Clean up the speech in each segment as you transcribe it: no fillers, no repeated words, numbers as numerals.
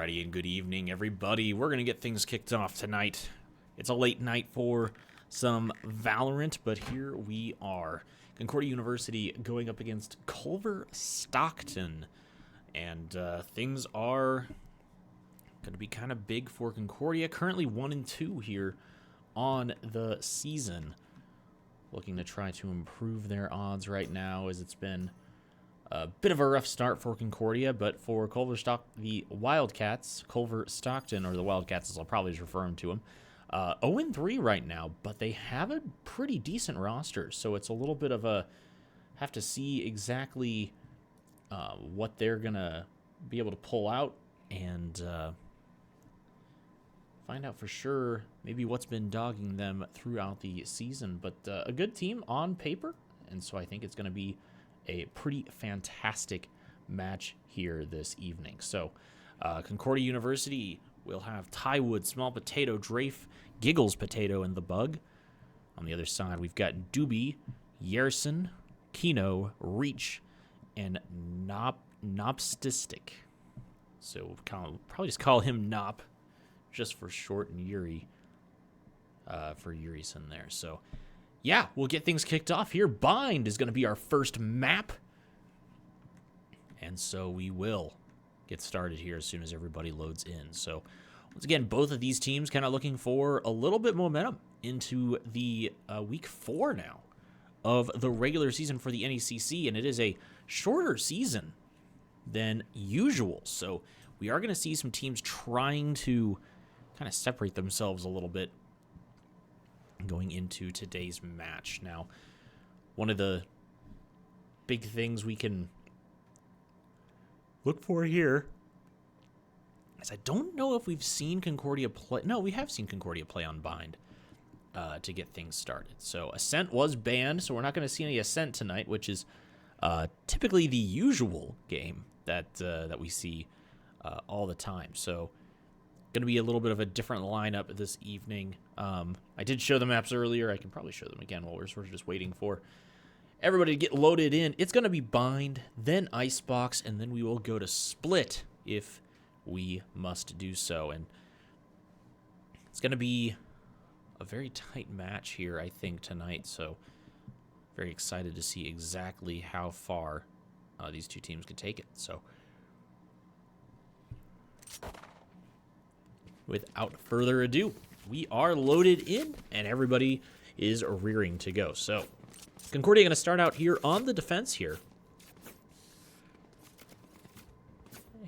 Alrighty, and good evening, everybody. We're going to get things kicked off tonight. It's a late night for some Valorant, but here we are. Concordia University going up against Culver, Stockton. And things are going to be kind of big for Concordia. Currently 1-2 here on the season. Looking to try to improve their odds right now, as it's been a bit of a rough start for Concordia, but for the Wildcats, Culver Stockton, or the Wildcats as I'll probably just refer to them, 0-3 right now, but they have a pretty decent roster, so it's a little bit of a have to see exactly what they're going to be able to pull out and find out for sure maybe what's been dogging them throughout the season. But a good team on paper, and so I think it's going to be a pretty fantastic match here this evening. So Concordia University will have Tywood, Small Potato, Drafe, Giggles Potato, and the Bug. On the other side, we've got Doobie, Yerson, Kino, Reach, and Nopstistic. So we'll probably just call him Nop, just for short, and Yuri for Yurison there. So yeah, we'll get things kicked off here. Bind is going to be our first map. And so we will get started here as soon as everybody loads in. So once again, both of these teams kind of looking for a little bit momentum into the week 4 now of the regular season for the NECC. And it is a shorter season than usual. So we are going to see some teams trying to kind of separate themselves a little bit going into today's match. Now, one of the big things we can look for here is I don't know if we've seen Concordia play. No, we have seen Concordia play on Bind to get things started. So Ascent was banned, so we're not going to see any Ascent tonight, which is typically the usual game that we see all the time. So going to be a little bit of a different lineup this evening. I did show the maps earlier. I can probably show them again while we're sort of just waiting for everybody to get loaded in. It's going to be Bind, then Icebox, and then we will go to Split if we must do so. And it's going to be a very tight match here, I think, tonight. So very excited to see exactly how far these two teams can take it. So without further ado, we are loaded in, and everybody is rearing to go. So Concordia going to start out here on the defense here.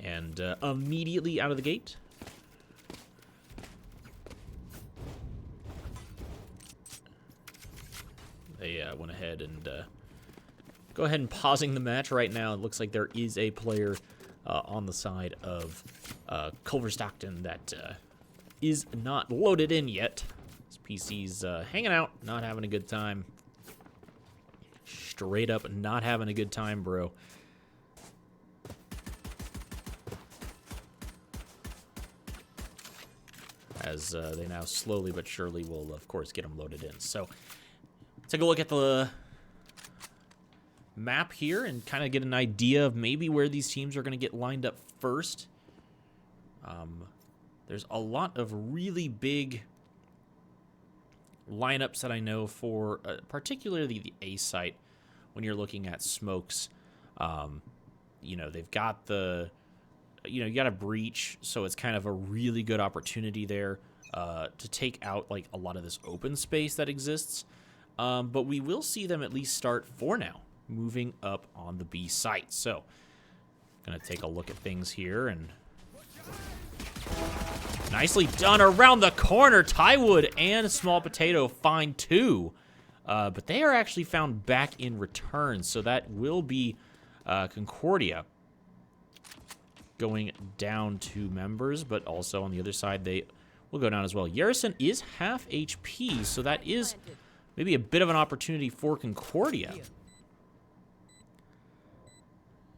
And immediately out of the gate, they went ahead and go ahead and pausing the match right now. It looks like there is a player on the side of Culver Stockton that is not loaded in yet. His PC's hanging out, not having a good time. Straight up not having a good time, bro. As they now slowly but surely will, of course, get him loaded in. So take a look at the map here and kind of get an idea of maybe where these teams are going to get lined up first. There's a lot of really big lineups that I know for particularly the A site when you're looking at smokes. You know, they've got the, you got a breach, so it's kind of a really good opportunity there to take out like a lot of this open space that exists. But we will see them at least start for now, moving up on the B site. So gonna take a look at things here, and nicely done around the corner. Tywood and Small Potato find 2, but they are actually found back in return. So that will be Concordia going down 2 members, but also on the other side they will go down as well. Yerson is half HP, so that is maybe a bit of an opportunity for Concordia.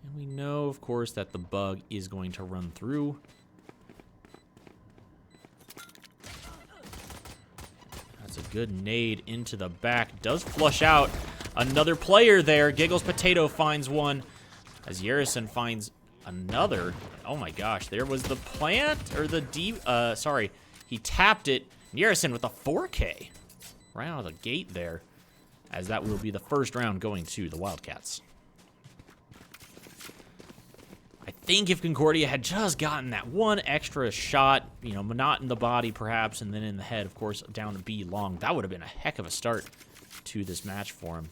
And we know, of course, that the Bug is going to run through. That's a good nade into the back. Does flush out another player there. Giggles Potato finds one as Yerson finds another. Oh my gosh, there was the plant, or the sorry. He tapped it. Nerison with a 4K. Right out of the gate there. As that will be the first round going to the Wildcats. I think if Concordia had just gotten that one extra shot, you know, not in the body perhaps, and then in the head, of course, down to B long, that would have been a heck of a start to this match for him.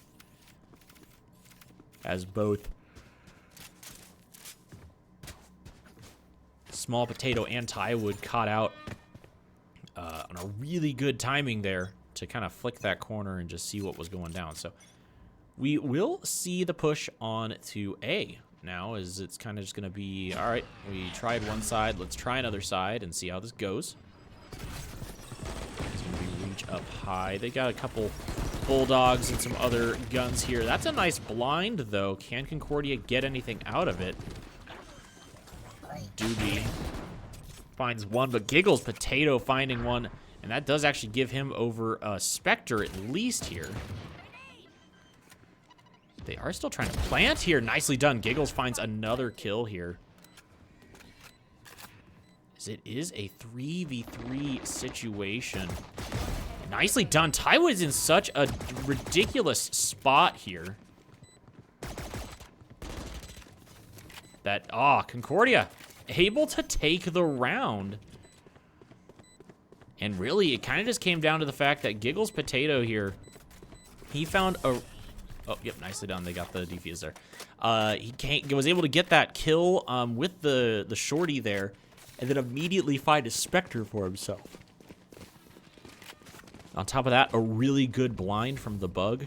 As both Small Potato and Tywood caught out on a really good timing there to kind of flick that corner and just see what was going down. So we will see the push on to A now, as it's kind of just going to be, all right, we tried one side, let's try another side and see how this goes. It's going to be reach up high. They got a couple bulldogs and some other guns here. That's a nice blind, though. Can Concordia get anything out of it? Doobie finds one, but Giggles Potato finding one, and that does actually give him over Spectre at least here. They are still trying to plant here. Nicely done. Giggles finds another kill here. As it is a 3v3 situation. Nicely done. Tywood's in such a ridiculous spot here. That, Concordia able to take the round. And really, it kind of just came down to the fact that Giggles Potato here, he found a... Oh, yep, nicely done. They got the defuse there. He was able to get that kill with the shorty there, and then immediately find a Spectre for himself. On top of that, a really good blind from the bug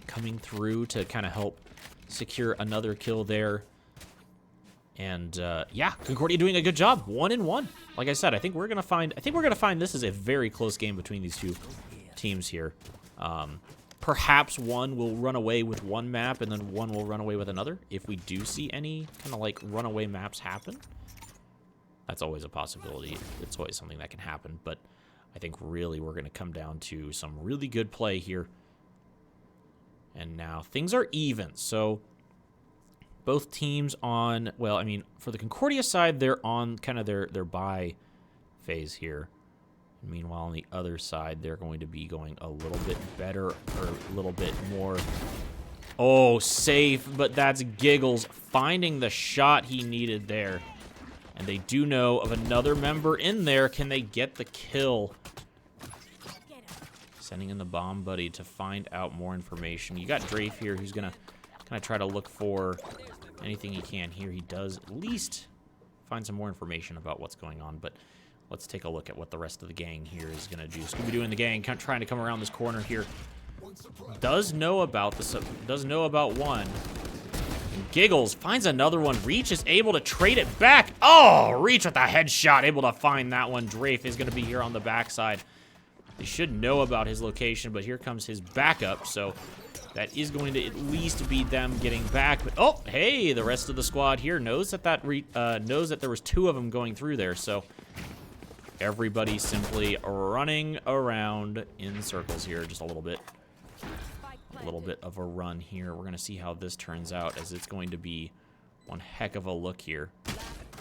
coming through to kind of help secure another kill there. And yeah, Concordia doing a good job. 1-1. Like I said, I think we're gonna find this is a very close game between these two teams here. Perhaps one will run away with one map and then one will run away with another. If we do see any kind of like runaway maps happen, that's always a possibility. It's always something that can happen. But I think really we're going to come down to some really good play here. And now things are even. So both teams on, well, I mean, for the Concordia side, they're on kind of their bye phase here. Meanwhile, on the other side, they're going to be going a little bit better, or a little bit more. Oh, safe, but that's Giggles finding the shot he needed there. And they do know of another member in there. Can they get the kill? Sending in the bomb buddy to find out more information. You got Drafe here, who's going to kind of try to look for anything he can here. He does at least find some more information about what's going on, but let's take a look at what the rest of the gang here is going to do. Scooby-Doo and the gang trying to come around this corner here. Does know about one. And Giggles finds another one. Reach is able to trade it back. Oh, Reach with a headshot, able to find that one. Drafe is going to be here on the backside. They should know about his location, but here comes his backup, so that is going to at least be them getting back. But oh, hey, the rest of the squad here knows that knows that there was two of them going through there, so everybody simply running around in circles here just a little bit. A little bit of a run here. We're going to see how this turns out, as it's going to be one heck of a look here.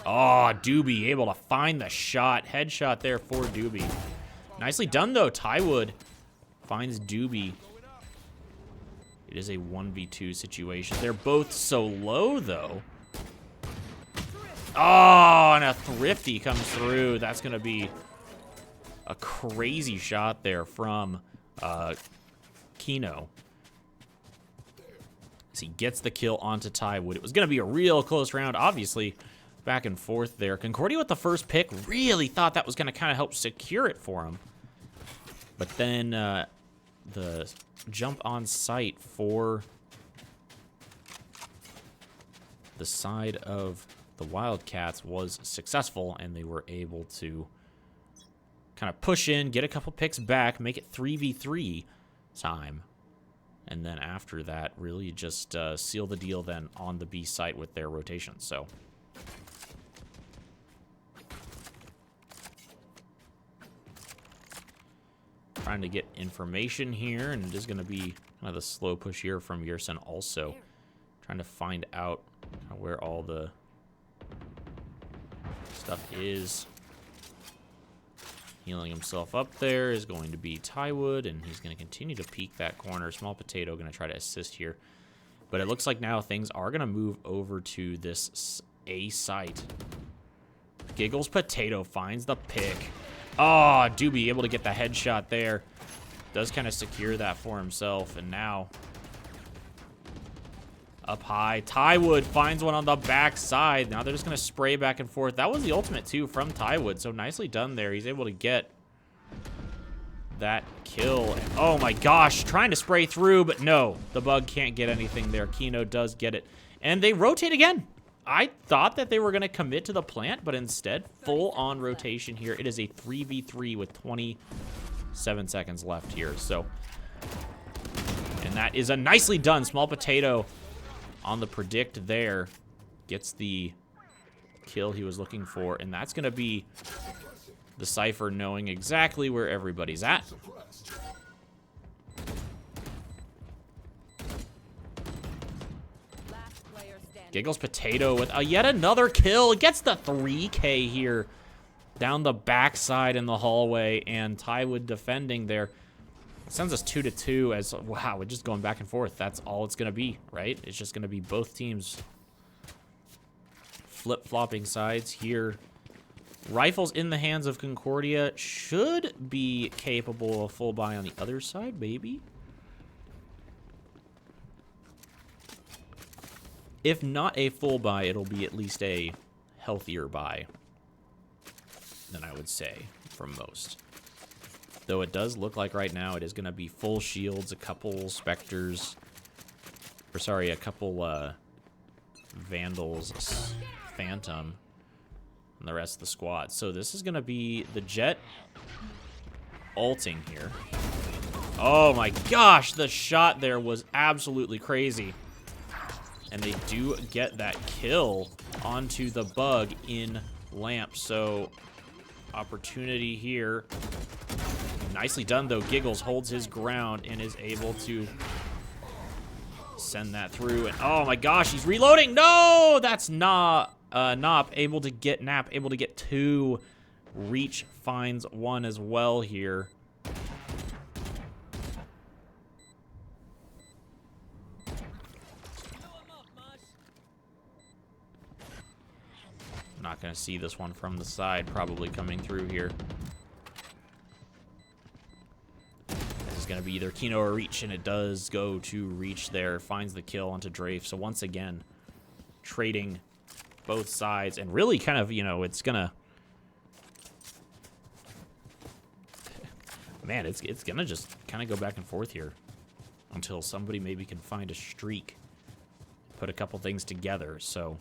Oh, Doobie able to find the shot. Headshot there for Doobie. Nicely done, though. Tywood finds Doobie. It is a 1v2 situation. They're both so low, though. Oh, and a Thrifty comes through. That's going to be a crazy shot there from Kino. As he gets the kill onto Tywood. It was going to be a real close round, obviously, back and forth there. Concordia with the first pick really thought that was going to kind of help secure it for him. But then the jump on site for the side of the Wildcats was successful, and they were able to kind of push in, get a couple picks back, make it 3v3 time. And then after that, really just seal the deal then on the B site with their rotation. So trying to get information here, and it is going to be kind of the slow push here from Yerson also. Trying to find out where all the Stuff is healing himself up there is going to be Tywood, and he's going to continue to peek that corner. Small Potato going to try to assist here. But it looks like now things are going to move over to this A site. Giggles Potato finds the pick. Oh, Doobie able to get the headshot there. Does kind of secure that for himself, and now up high. Tywood finds one on the back side. Now they're just going to spray back and forth. That was the ultimate, too, from Tywood, so nicely done there. He's able to get that kill. And, oh, my gosh, trying to spray through, but no. The bug can't get anything there. Kino does get it. And they rotate again. I thought that they were going to commit to the plant, but instead, full-on rotation here. It is a 3v3 with 27 seconds left here, so. And that is a nicely done. Small Potato on the predict there. Gets the kill he was looking for, and that's going to be the Cypher knowing exactly where everybody's at. Giggles Potato with yet another kill. Gets the 3K here down the backside in the hallway, and Tywood defending there. Sends us 2-2 as, wow, we're just going back and forth. That's all it's going to be, right? It's just going to be both teams flip-flopping sides here. Rifles in the hands of Concordia should be capable of full buy on the other side, maybe. If not a full buy, it'll be at least a healthier buy than I would say from most. Though it does look like right now it is going to be full shields, a couple Spectres, or sorry, a couple Vandals, Phantom, and the rest of the squad. So this is going to be the Jet ulting here. Oh my gosh, the shot there was absolutely crazy. And they do get that kill onto the bug in Lamp. So opportunity here. Nicely done, though. Giggles holds his ground and is able to send that through. And oh my gosh, he's reloading. No, that's not Nop able to get Nap able to get 2. Reach finds 1 as well here. Not going to see this one from the side, probably coming through here. This is going to be either Kino or Reach, and it does go to Reach there. Finds the kill onto Drafe. So once again, trading both sides. And really kind of, you know, it's going to... Man, it's going to just kind of go back and forth here until somebody maybe can find a streak. Put a couple things together, so...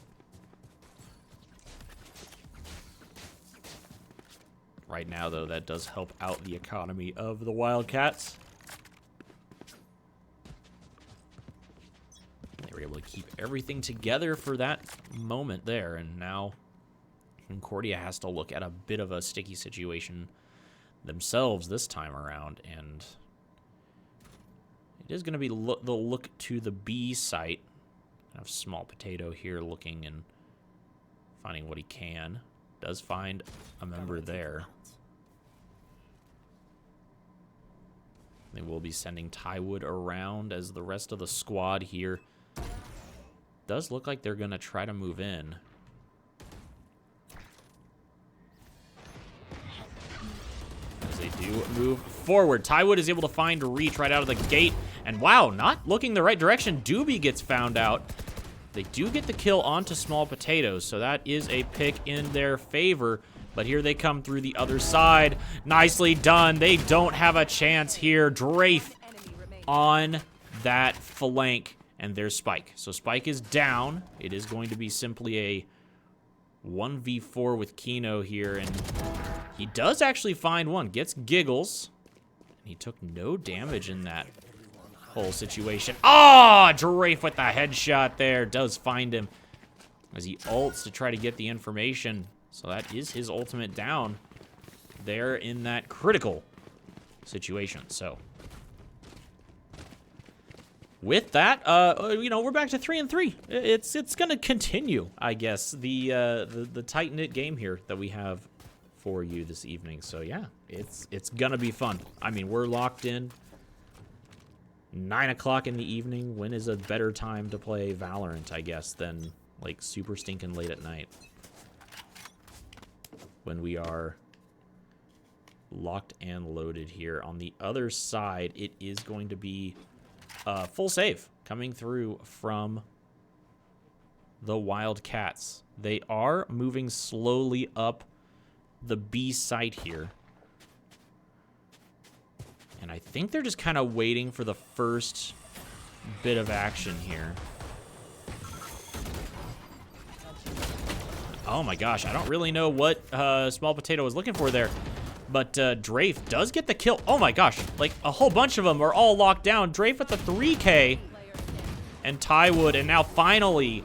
Right now, though, that does help out the economy of the Wildcats. They were able to keep everything together for that moment there, and now Concordia has to look at a bit of a sticky situation themselves this time around, and it is going to be the look to the B site. Kind of Small Potato here looking and finding what he can. Does find a member there. They will be sending Tywood around as the rest of the squad here. Does look like they're going to try to move in. As they do move forward. Tywood is able to find Reach right out of the gate. And wow, not looking the right direction. Doobie gets found out. They do get the kill onto Small Potatoes, so that is a pick in their favor. But here they come through the other side. Nicely done. They don't have a chance here. Drafe on that flank, and there's Spike. So Spike is down. It is going to be simply a 1v4 with Kino here, and he does actually find one. Gets Giggles. He took no damage in that whole situation. Ah, Drafe with the headshot there. Does find him as he ults to try to get the information. So that is his ultimate down there in that critical situation. So with that, you know, we're back to 3-3. It's gonna continue, I guess, the tight-knit game here that we have for you this evening. So yeah, it's gonna be fun. I mean, we're locked in. 9 o'clock in the evening. When is a better time to play Valorant, I guess, than like super stinking late at night when we are locked and loaded here. On the other side, it is going to be full save coming through from the Wildcats. They are moving slowly up the B site here. And I think they're just kind of waiting for the first bit of action here. Oh my gosh, I don't really know what Small Potato was looking for there. But Drafe does get the kill. Oh my gosh, like a whole bunch of them are all locked down. Drafe with the 3K and Tywood, and now finally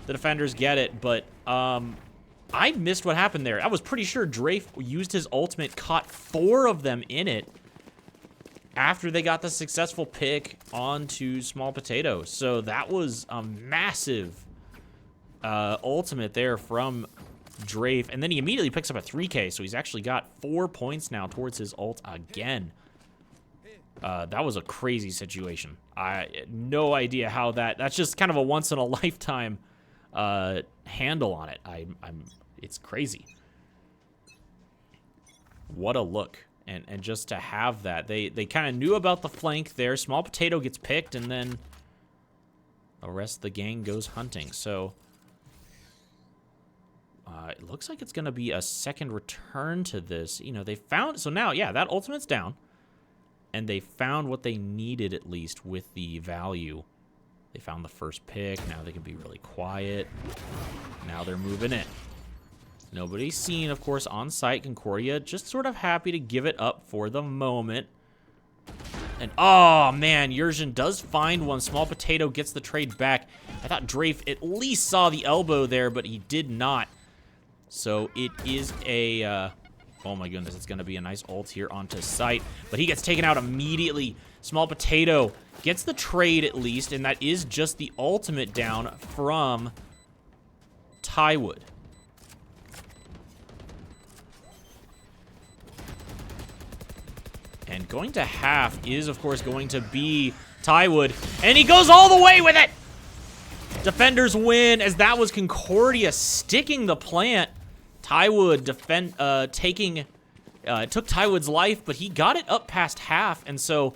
the defenders get it. But I missed what happened there. I was pretty sure Drafe used his ultimate, caught 4 of them in it after they got the successful pick onto Small Potato. So that was a massive ultimate there from Drafe, and then he immediately picks up a 3K, so he's actually got 4 points now towards his ult again. That was a crazy situation. I had no idea how that's just kind of a once in a lifetime handle on it. It's crazy. What a look. And just to have that, they kind of knew about the flank there. Small Potato gets picked, and then the rest of the gang goes hunting. So it looks like it's going to be a second return to this. You know, they found... So now, yeah, that ultimate's down. And they found what they needed, at least, with the value. They found the first pick. Now they can be really quiet. Now they're moving in. Nobody's seen, of course, on site. Concordia just sort of happy to give it up for the moment. And, oh, man, Yurzhin does find one. Small Potato gets the trade back. I thought Drafe at least saw the elbow there, but he did not. So it is a, oh my goodness, it's going to be a nice ult here onto site. But he gets taken out immediately. Small Potato gets the trade at least, and that is just the ultimate down from Tywood. And going to half is, of course, going to be Tywood. And he goes all the way with it! Defenders win, as that was Concordia sticking the plant. Tywood took Tywood's life, but he got it up past half. And so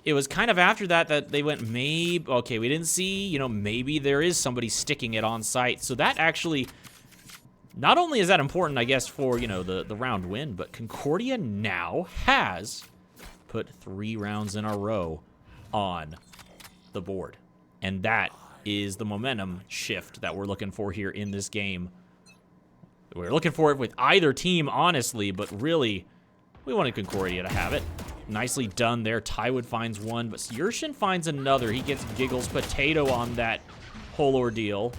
it was kind of after that they went, maybe, okay, we didn't see, you know, maybe there is somebody sticking it on site. So that actually... Not only is that important, I guess, for, you know, the round win, but Concordia now has put 3 rounds in a row on the board. And that is the momentum shift that we're looking for here in this game. We're looking for it with either team, honestly, but really, we wanted Concordia to have it. Nicely done there. Tywood finds one, but Yurzhin finds another. He gets Giggles Potato on that whole ordeal.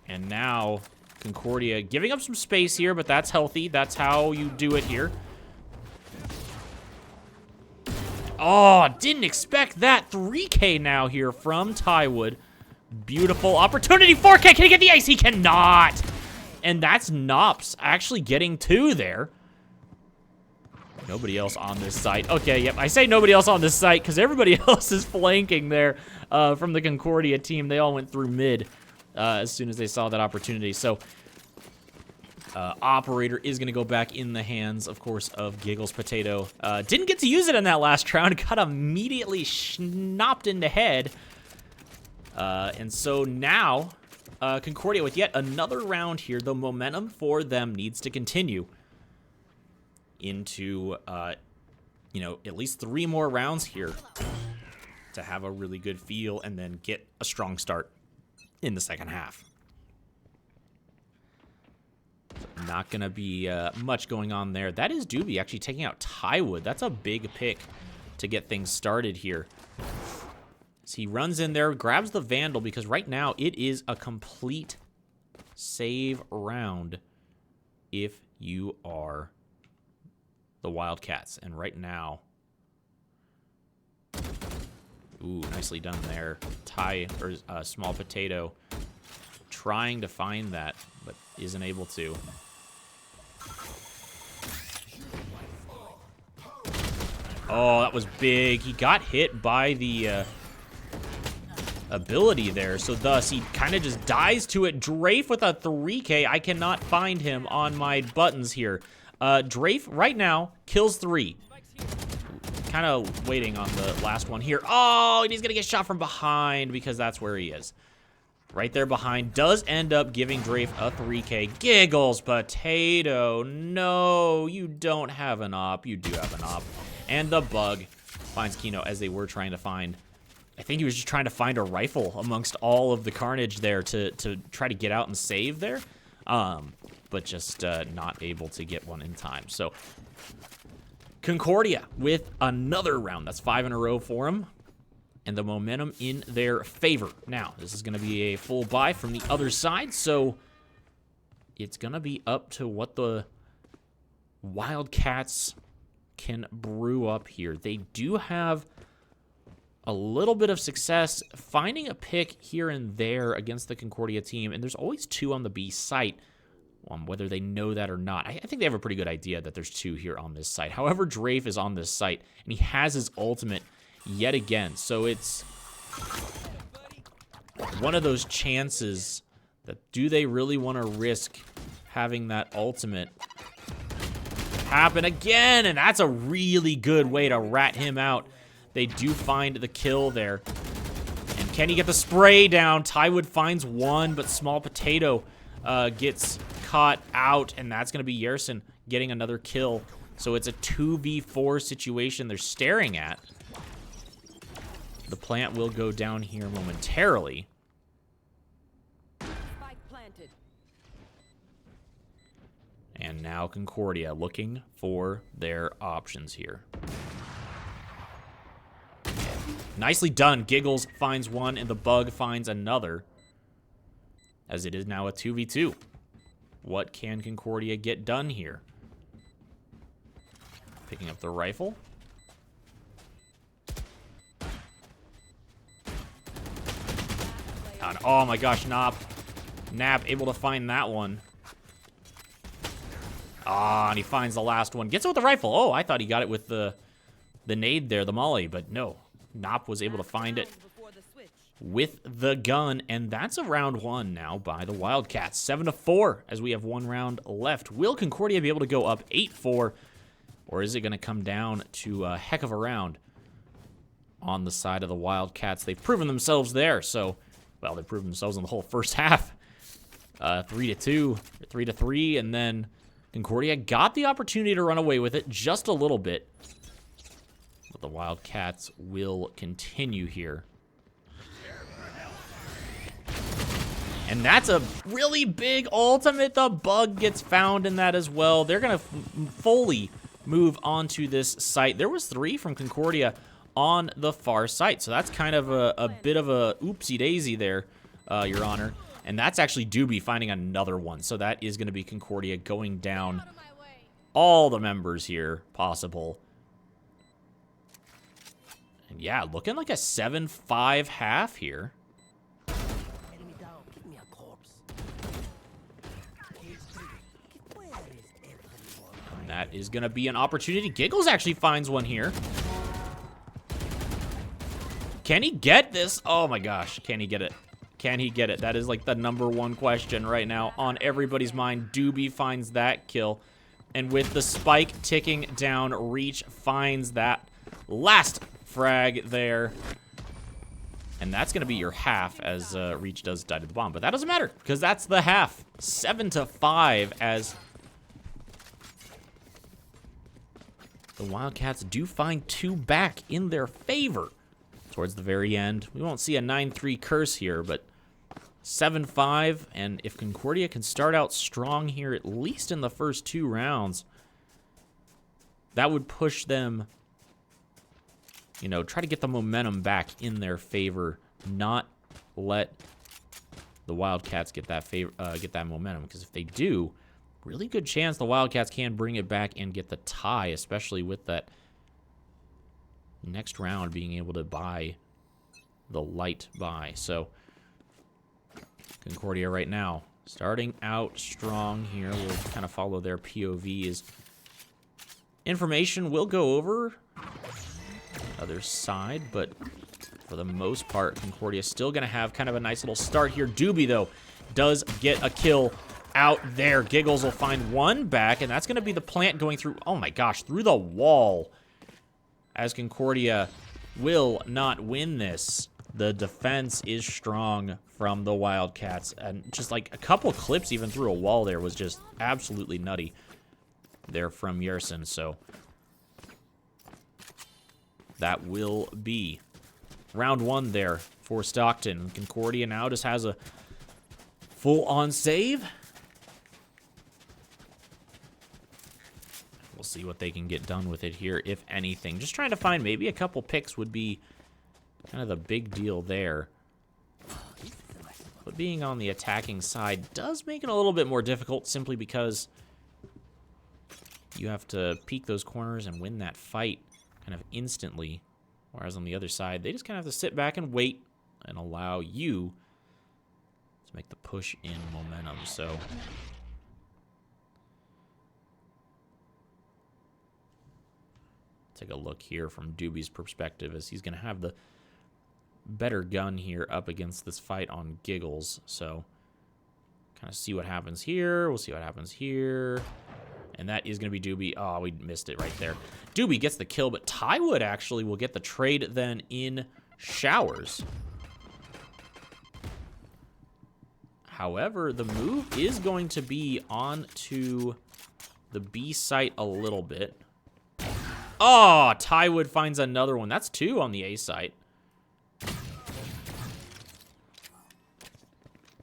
And now... Concordia giving up some space here, but that's healthy. That's how you do it here. Oh, didn't expect that. 3K now here from Tywood. Beautiful opportunity. 4K. Can he get the ice? He cannot. And that's Nops actually getting 2 there. Nobody else on this site. Okay, yep. I say nobody else on this site because everybody else is flanking there from the Concordia team. They all went through mid. As soon as they saw that opportunity. So, Operator is going to go back in the hands, of course, of Giggles Potato. Didn't get to use it in that last round. Got immediately schnopped into head. And so now, Concordia with yet another round here. The momentum for them needs to continue into, you know, at least 3 more rounds here to have a really good feel and then get a strong start in the second half. Not going to be much going on there. That is Doobie actually taking out Tywood. That's a big pick to get things started here. So he runs in there, grabs the Vandal, because right now it is a complete save round if you are the Wildcats. And right now... Ooh, nicely done there. Ty, or Small Potato, trying to find that, but isn't able to. Oh, that was big. He got hit by the ability there, so thus he kind of just dies to it. Drafe with a 3K. I cannot find him on my buttons here. Drafe right now kills 3. Kind of waiting on the last one here. Oh, and he's gonna get shot from behind because that's where he is. Right there behind. Does end up giving Drafe a 3K. Giggles, Potato. No, you don't have an op. You do have an op. And the bug finds Kino as they were trying to find. I think he was just trying to find a rifle amongst all of the carnage there to try to get out and save there. But just not able to get one in time. So Concordia with another round. That's 5 in a row for him. And the momentum in their favor. Now, this is going to be a full buy from the other side. So it's going to be up to what the Wildcats can brew up here. They do have a little bit of success finding a pick here and there against the Concordia team. And there's always 2 on the B site. Whether they know that or not. I think they have a pretty good idea that there's 2 here on this site. However, Drafe is on this site, and he has his ultimate yet again. So it's one of those chances that do they really want to risk having that ultimate happen again? And that's a really good way to rat him out. They do find the kill there. And can he get the spray down? Tywood finds one, but Small Potato gets caught out, and that's going to be Yerson getting another kill. So it's a 2v4 situation they're staring at. The plant will go down here momentarily. And now Concordia looking for their options here. Nicely done. Giggles finds one, and the bug finds another. As it is now a 2v2. What can Concordia get done here? Picking up the rifle. And, oh my gosh, Nap able to find that one. Ah, and he finds the last one. Gets it with the rifle. Oh, I thought he got it with the nade there, the molly, but no. Nop was able to find it with the gun, and that's a round 1 now by the Wildcats. 7-4 as we have 1 round left. Will Concordia be able to go up 8-4, or is it going to come down to a heck of a round on the side of the Wildcats? They've proven themselves there, so, well, they've proven themselves in the whole first half. 3-2, 3-3, and then Concordia got the opportunity to run away with it just a little bit. But the Wildcats will continue here. And that's a really big ultimate. The bug gets found in that as well. They're going to fully move onto this site. There was 3 from Concordia on the far site. So that's kind of a bit of a oopsie-daisy there, Your Honor. And that's actually Doobie finding another one. So that is going to be Concordia going down all the members here possible. And yeah, looking like a 7-5 half here. And that is going to be an opportunity. Giggles actually finds one here. Can he get this? Oh my gosh, can he get it? Can he get it? That is like the #1 question right now on everybody's mind. Doobie finds that kill. And with the spike ticking down, Reach finds that last frag there. And that's going to be your half as Reach does die to the bomb. But that doesn't matter because that's the half. 7-5 as the Wildcats do find 2 back in their favor towards the very end. We won't see a 9-3 curse here, but 7-5. And if Concordia can start out strong here, at least in the first 2 rounds, that would push them, you know, try to get the momentum back in their favor, not let the Wildcats get that momentum. Because if they do, really good chance the Wildcats can bring it back and get the tie, especially with that next round being able to buy the light by. So Concordia right now starting out strong here. We'll kind of follow their POVs. Information will go over other side, but for the most part, Concordia is still going to have kind of a nice little start here. Doobie, though, does get a kill out there. Giggles will find one back, and that's going to be the plant going through, oh my gosh, through the wall. As Concordia will not win this. The defense is strong from the Wildcats, and just like a couple clips even through a wall there was just absolutely nutty there from Yerson. So that will be round one there for Stockton. Concordia now just has a full-on save. We'll see what they can get done with it here, if anything. Just trying to find maybe a couple picks would be kind of the big deal there. But being on the attacking side does make it a little bit more difficult, simply because you have to peek those corners and win that fight kind of instantly. Whereas on the other side, they just kind of have to sit back and wait and allow you to make the push in momentum. So take a look here from Doobie's perspective, as he's going to have the better gun here up against this fight on Giggles. So kind of see what happens here. We'll see what happens here. And that is going to be Doobie. Oh, we missed it right there. Doobie gets the kill, but Tywood actually will get the trade then in showers. However, the move is going to be on to the B site a little bit. Oh, Tywood finds another one. That's two on the A site.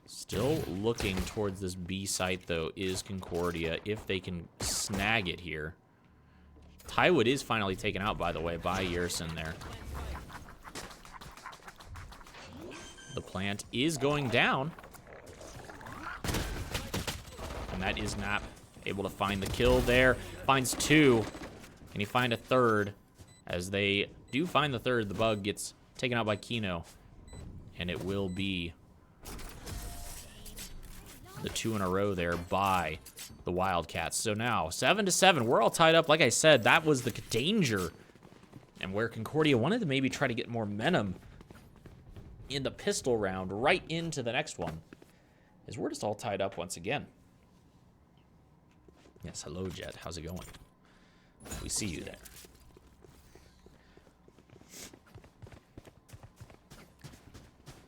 Still looking towards this B site, though, is Concordia, if they can snag it here. Tywood is finally taken out, by the way, by Yerson there. The plant is going down. And that is not able to find the kill there. Finds two. Can he find a third? As they do find the third, the bug gets taken out by Kino. And it will be the two in a row there by the Wildcats. So now 7-7. We're all tied up. Like I said, that was the danger, and where Concordia wanted to maybe try to get more momentum in the pistol round right into the next one, is we're just all tied up once again. Yes, hello, Jet. How's it going? We see you there.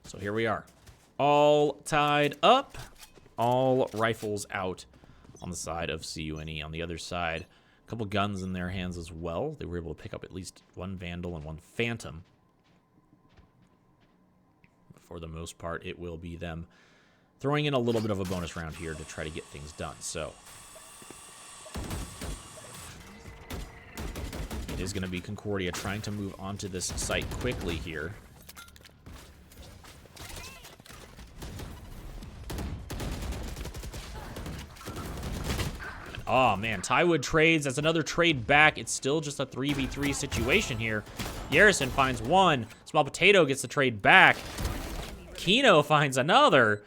So here we are, all tied up. All rifles out on the side of CUNE. On the other side, a couple guns in their hands as well. They were able to pick up at least one Vandal and one Phantom. For the most part, it will be them throwing in a little bit of a bonus round here to try to get things done. So it is going to be Concordia trying to move onto this site quickly here. Oh, man, Tywood trades. That's another trade back. It's still just a 3v3 situation here. Yerson finds one. Small Potato gets the trade back. Kino finds another.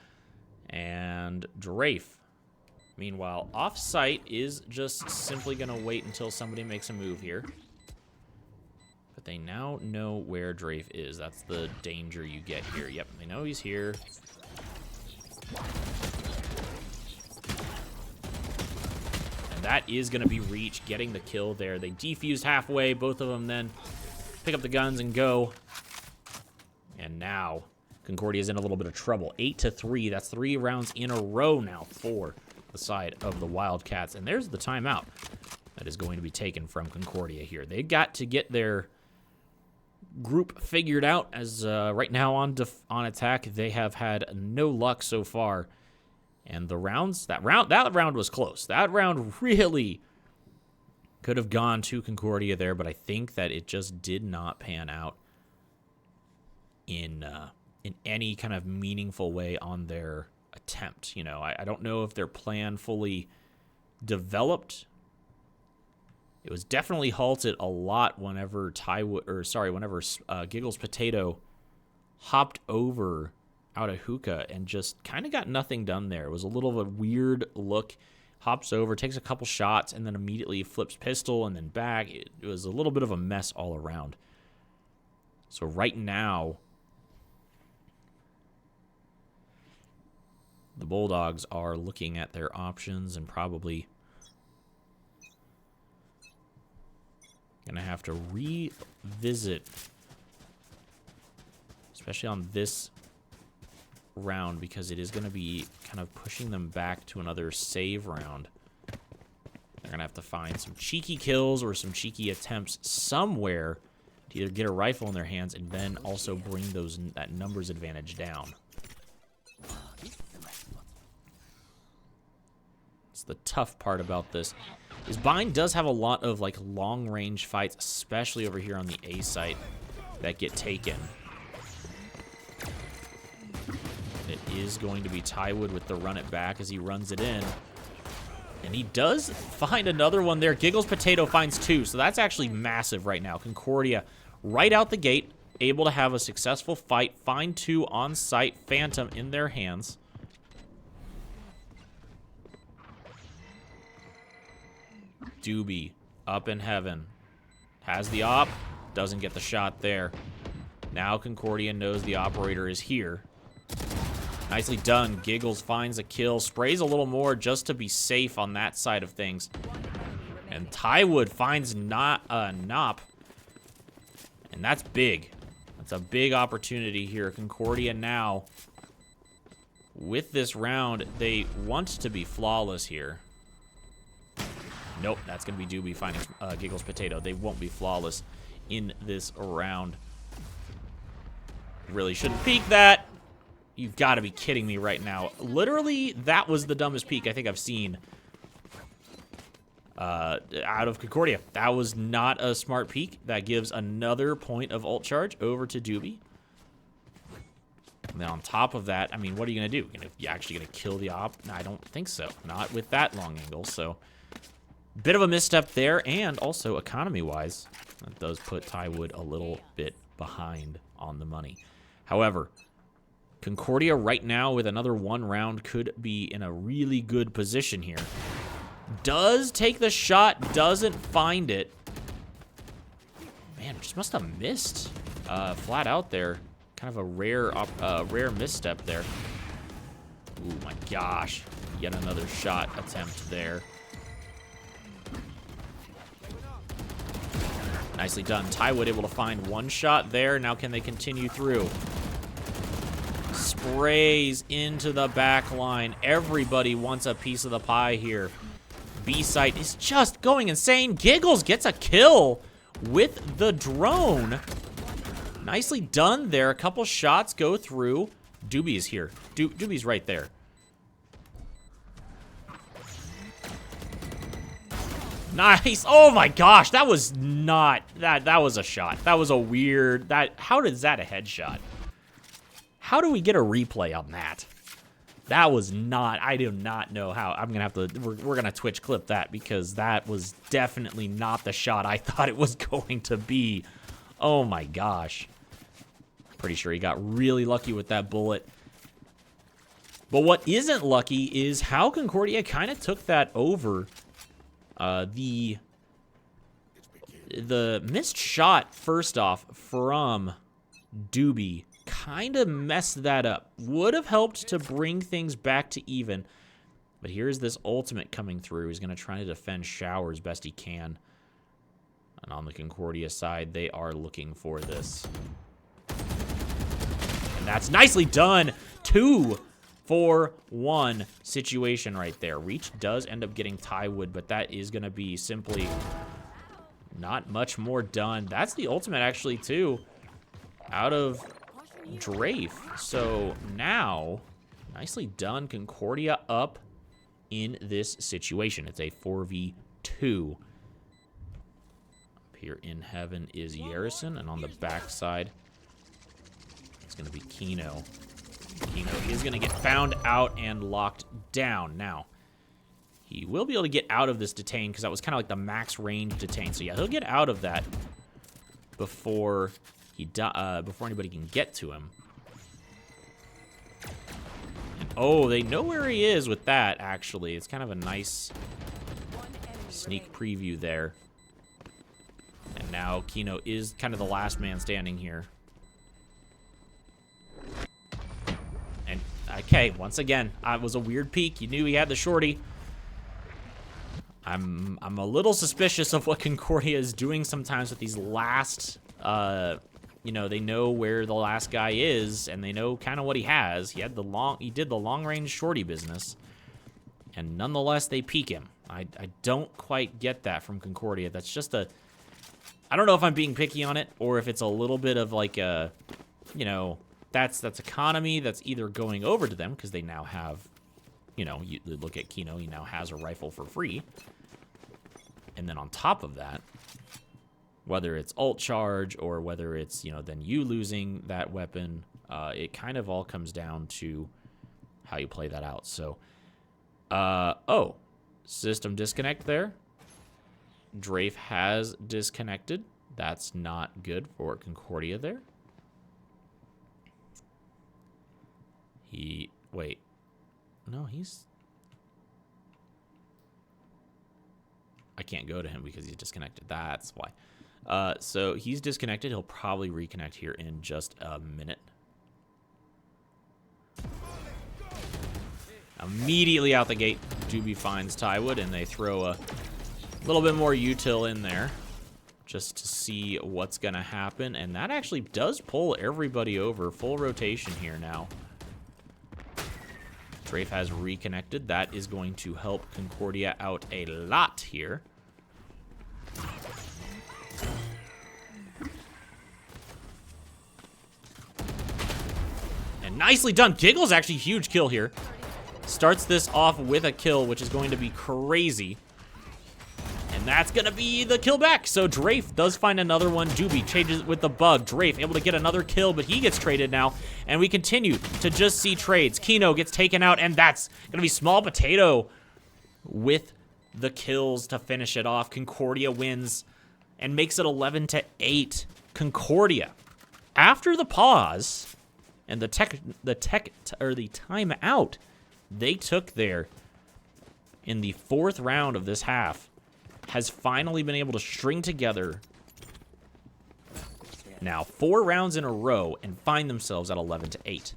And Drafe, meanwhile, off-site is just simply going to wait until somebody makes a move here. But they now know where Drafe is. That's the danger you get here. Yep, they know he's here. That is going to be Reach getting the kill there. They defuse halfway. Both of them then pick up the guns and go. And now Concordia's in a little bit of trouble. 8-3. That's 3 rounds in a row now for the side of the Wildcats. And there's the timeout that is going to be taken from Concordia here. They got to get their group figured out, as right now on attack, they have had no luck so far. And the rounds, that round was close. That round really could have gone to Concordia there, but I think that it just did not pan out in any kind of meaningful way on their attempt. You know, I don't know if their plan fully developed. It was definitely halted a lot whenever Giggles Potato hopped over out of hookah and just kind of got nothing done there. It was a little of a weird look. Hops over, takes a couple shots, and then immediately flips pistol and then back. It was a little bit of a mess all around. So right now, the Bulldogs are looking at their options and probably going to have to revisit, especially on this round, because it is going to be kind of pushing them back to another save round. They're going to have to find some cheeky kills or some cheeky attempts somewhere to either get a rifle in their hands and then also bring that numbers advantage down. It's the tough part about this. Is Bind does have a lot of like long range fights, especially over here on the A site, that get taken. It is going to be Tywood with the run it back as he runs it in. And he does find another one there. Giggles Potato finds 2, so that's actually massive right now. Concordia right out the gate, able to have a successful fight, find 2 on site, Phantom in their hands. Doobie up in heaven. Has the op, doesn't get the shot there. Now Concordia knows the operator is here. Nicely done. Giggles finds a kill. Sprays a little more just to be safe on that side of things. And Tywood finds Nop. And that's big. That's a big opportunity here. Concordia now, with this round, they want to be flawless here. Nope, that's going to be Doobie finding Giggles Potato. They won't be flawless in this round. Really shouldn't peek that. You've got to be kidding me right now. Literally, that was the dumbest peek I think I've seen out of Concordia. That was not a smart peek. That gives another point of ult charge over to Doobie. And then on top of that, I mean, what are you going to do? You actually going to kill the op? No, I don't think so. Not with that long angle, so... Bit of a misstep there, and also economy-wise, that does put Tywood a little bit behind on the money. However, Concordia right now with another 1 round could be in a really good position here. Does take the shot, doesn't find it. Man, just must have missed flat out there. Kind of a rare misstep there. Ooh, my gosh. Yet another shot attempt there. Nicely done. Tywood able to find 1 shot there. Now can they continue through? Sprays into the back line. Everybody wants a piece of the pie here. B-site is just going insane. Giggles gets a kill with the drone. Nicely done there. A couple shots go through. Doobie is here. Doobie's right there. Nice. Oh my gosh, that was not that was a shot. That was a weird how is that a headshot? How do we get a replay on that? That was not, I do not know how. I'm gonna have to, we're gonna Twitch clip that because that was definitely not the shot I thought it was going to be. Oh my gosh. Pretty sure he got really lucky with that bullet. But what isn't lucky is how Concordia kind of took that over. The missed shot, first off, from Doobie kind of messed that up. Would have helped to bring things back to even. But here's this ultimate coming through. He's going to try to defend Shower as best he can. And on the Concordia side, they are looking for this. And that's nicely done. 2-for-1 situation right there. Reach does end up getting Tywood, but that is going to be simply not much more done. That's the ultimate, actually, too, out of Drafe. So now, nicely done. Concordia up in this situation. It's a 4v2. Up here in heaven is Yerison, and on the backside, it's going to be Kino. Kino is going to get found out and locked down. Now, he will be able to get out of this detain because that was kind of like the max range detain. So yeah, he'll get out of that before he before anybody can get to him. Oh, they know where he is with that, actually. It's kind of a nice sneak preview there. And now Kino is kind of the last man standing here. And, okay, once again, it was a weird peek. You knew he had the shorty. I'm a little suspicious of what Concordia is doing sometimes with these last, you know, they know where the last guy is, and they know kind of what he has. He did the long-range shorty business, and nonetheless, they peek him. I don't quite get that from Concordia. That's just a... I don't know if I'm being picky on it, or if it's a little bit of like a, you know, that's economy that's either going over to them, because they now have, you know, you look at Kino, he now has a rifle for free. And then on top of that, whether it's ult charge or whether it's, you know, then you losing that weapon, it kind of all comes down to how you play that out. So, oh, system disconnect there. Drafe has disconnected. That's not good for Concordia there. Wait. No, I can't go to him because he's disconnected. That's why. So he's disconnected. He'll probably reconnect here in just a minute. Immediately out the gate, Doobie finds Tywood, and they throw a little bit more util in there just to see what's going to happen. And that actually does pull everybody over. Full rotation here now. Drafe has reconnected. That is going to help Concordia out a lot here. And nicely done. Giggle's actually a huge kill here. Starts this off with a kill, which is going to be crazy. And that's going to be the kill back. So Drafe does find another one. Doobie changes with the bug. Drafe able to get another kill, but he gets traded now. And we continue to just see trades. Kino gets taken out, and that's going to be Small Potato with the kills to finish it off. Concordia wins and makes it 11-8. Concordia, after the pause and the timeout they took there in the 4th round of this half, has finally been able to string together now 4 rounds in a row and find themselves at 11-8.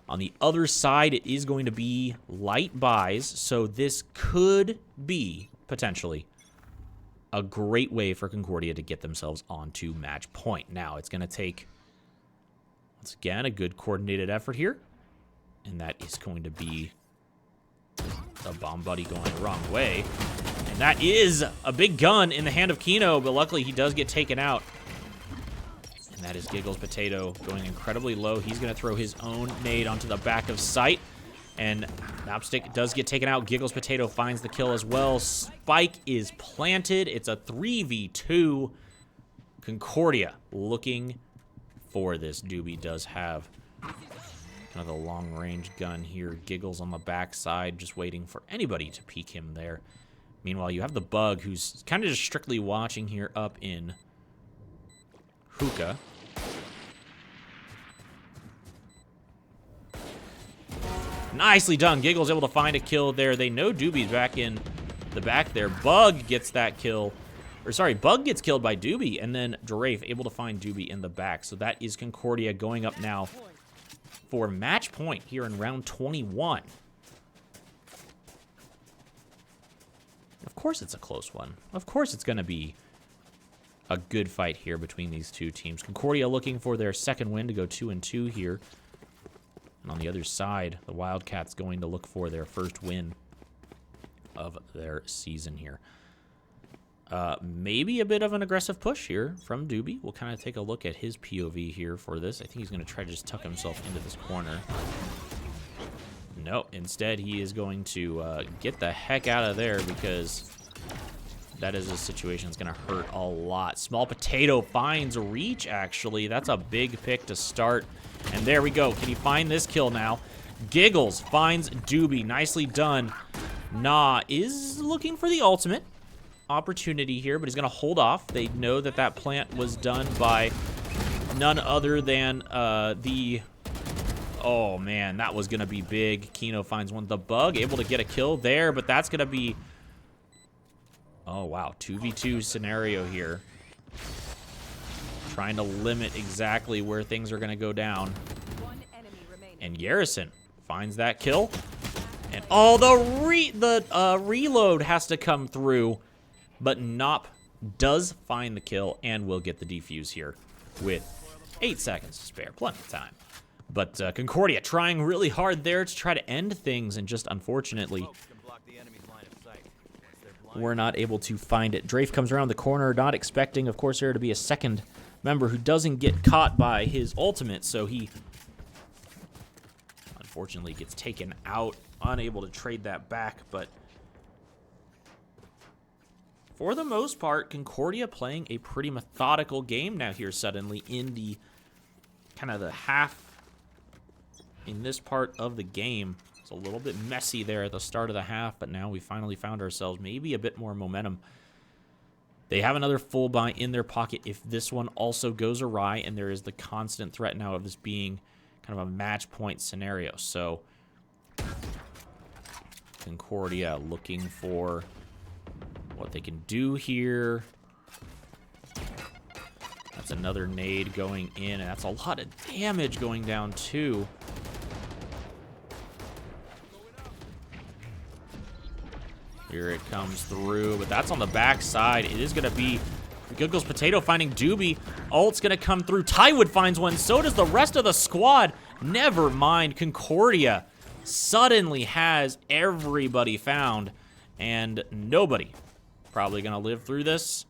On the other side, it is going to be light buys, so this could be potentially a great way for Concordia to get themselves onto match point. Now, it's going to take, once again, a good coordinated effort here, and that is going to be a bomb buddy going the wrong way. And that is a big gun in the hand of Kino, but luckily he does get taken out. And that is Giggles Potato going incredibly low. He's going to throw his own nade onto the back of sight. And Knobstick does get taken out. Giggles Potato finds the kill as well. Spike is planted. It's a 3v2. Concordia looking for this. Doobie does have kind of the long-range gun here. Giggles on the backside, just waiting for anybody to peek him there. Meanwhile, you have the Bug, who's kind of just strictly watching here up in Hookah. Nicely done. Giggles able to find a kill there. They know Doobie's back in the back there. Bug gets that kill. Or sorry, Bug gets killed by Doobie, and then Drafe able to find Doobie in the back. So that is Concordia going up now for match point here in round 21. Of course it's a close one. Of course it's going to be a good fight here between these two teams. Concordia looking for their second win to go 2-2 here. And on the other side, the Wildcats going to look for their first win of their season here. Maybe a bit of an aggressive push here from Doobie. We'll kind of take a look at his POV here for this. I think he's going to try to just tuck himself into this corner. No, instead he is going to get the heck out of there, because that is a situation that's going to hurt a lot. Small Potato finds reach, actually. That's a big pick to start. And there we go. Can he find this kill now? Giggles finds Doobie. Nicely done. Nah is looking for the ultimate opportunity here, but he's going to hold off. They know that that plant was done by none other than the Oh, man, that was going to be big. Kino finds one. The bug able to get a kill there, but that's going to be... Oh, wow. 2v2 scenario here. Trying to limit exactly where things are going to go down. And Garrison finds that kill. And oh, the reload has to come through. But Nop does find the kill and will get the defuse here with 8 seconds to spare. Plenty of time. But Concordia trying really hard there to try to end things, and just unfortunately, we're not able to find it. Drafe comes around the corner, not expecting, of course, there to be a second member who doesn't get caught by his ultimate, so he unfortunately gets taken out, unable to trade that back. But for the most part, Concordia playing a pretty methodical game now here suddenly in the kind of the half in this part of the game. It's a little bit messy there at the start of the half, but now we finally found ourselves maybe a bit more momentum. They have another full buy in their pocket if this one also goes awry, and there is the constant threat now of this being kind of a match point scenario. So Concordia looking for what they can do here. That's another nade going in, and that's a lot of damage going down too. Here it comes through, but that's on the backside. It is going to be Giggles Potato finding Doobie. Ult's going to come through. Tywood finds one. So does the rest of the squad. Never mind. Concordia suddenly has everybody found, and nobody probably going to live through this.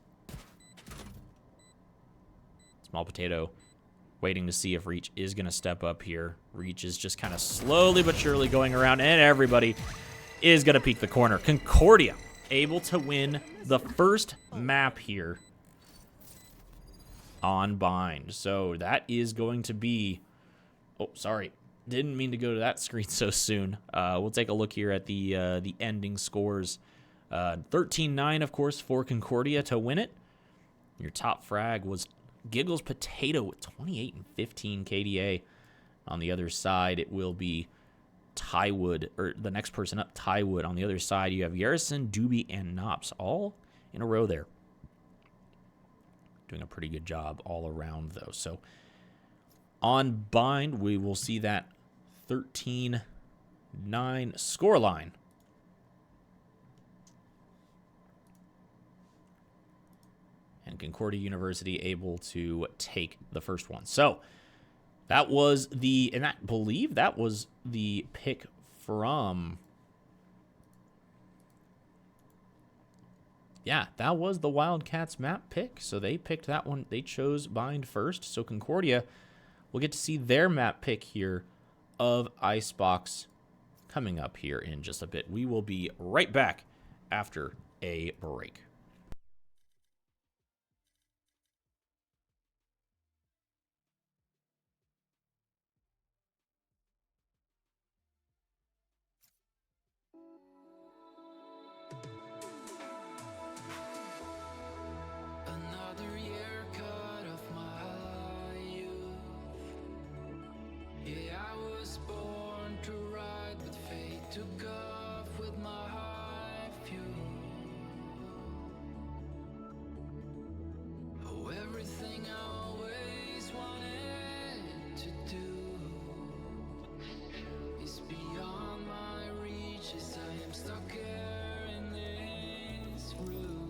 Small Potato waiting to see if Reach is going to step up here. Reach is just kind of slowly but surely going around, and everybody is going to peek the corner. Concordia able to win the first map here on Bind. So that is going to be... Oh, sorry. Didn't mean to go to that screen so soon. We'll take a look here at the ending scores. 13-9, of course, for Concordia to win it. Your top frag was Giggles Potato with 28 and 15 KDA. On the other side, it will be Tywood, or the next person up, Tywood. On the other side, you have Garrison, Doobie, and Nops, all in a row there. Doing a pretty good job all around, though. So on Bind, we will see that 13-9 scoreline. And Concordia University able to take the first one. So that was and I believe that was the pick from... Yeah, that was the Wildcats map pick. So they picked that one. They chose Bind first. So Concordia will get to see their map pick here of Icebox coming up here in just a bit. We will be right back after a break. Another year cut off my youth. Yeah, I was born to ride, but fate took off with my high fuel. Oh, everything I always wanted to do is beyond my reach, as I am stuck here in this room.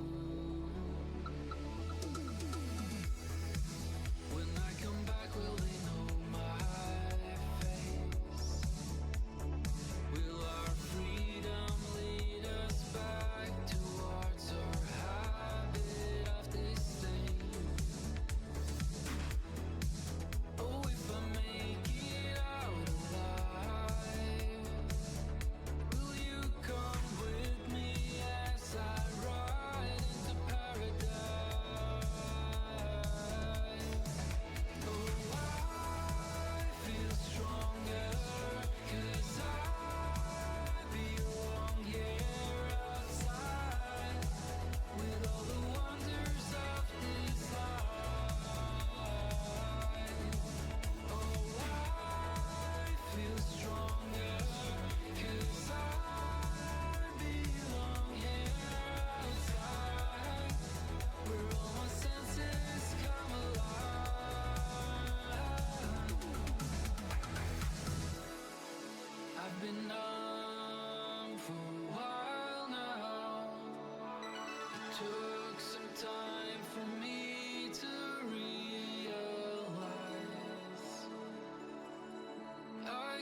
When I come back, will they know my face? Will our freedom lead us back towards our habit of disdain? Oh, if I make it out alive, will you come with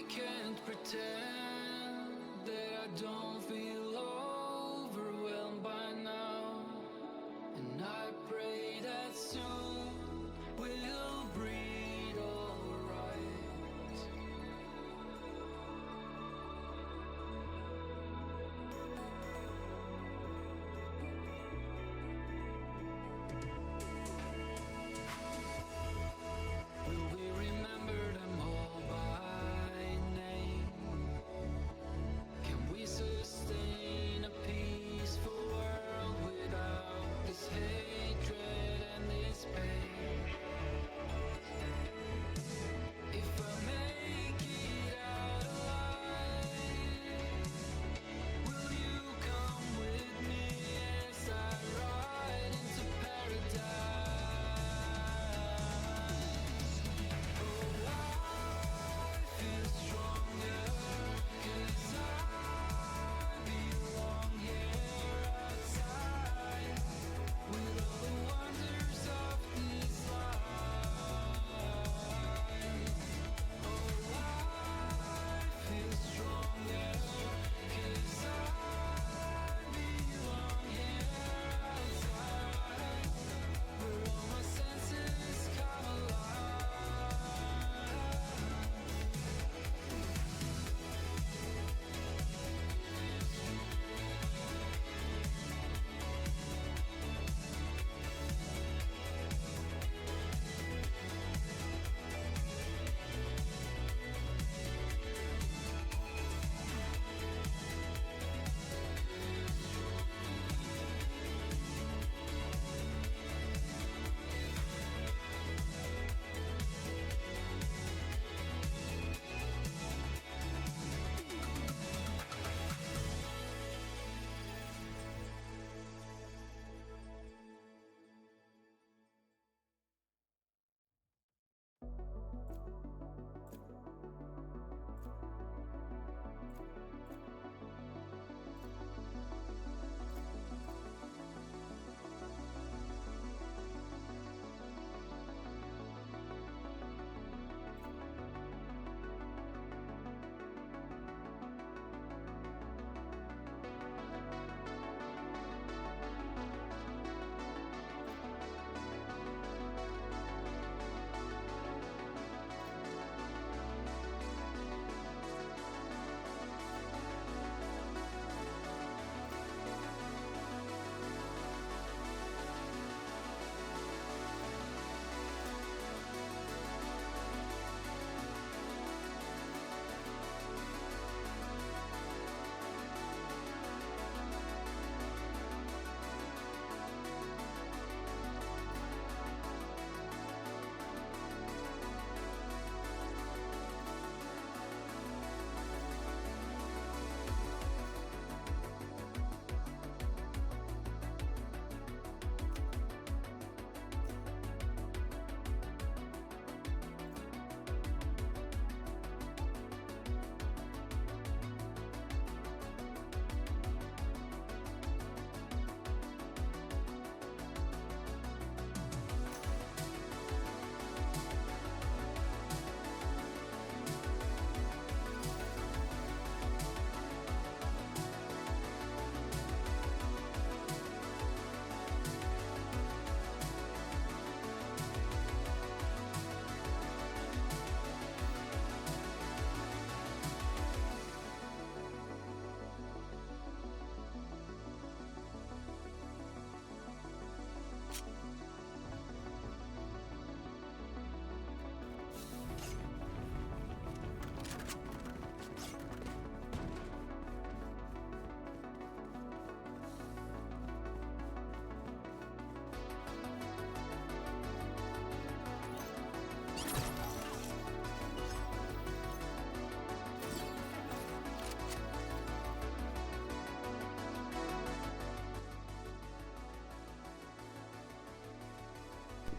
can't pretend that I don't feel overwhelmed by now. And I pray that soon we'll breathe alright. Will we remember them all by name? Can we sustain a peaceful world without this hatred and this pain? If I make it out alive, will you come with me as I ride into paradise? Oh, I feel stronger 'cause I belong here outside with all the wonders of this life. Oh, I feel stronger 'cause I belong here outside where all my senses come alive.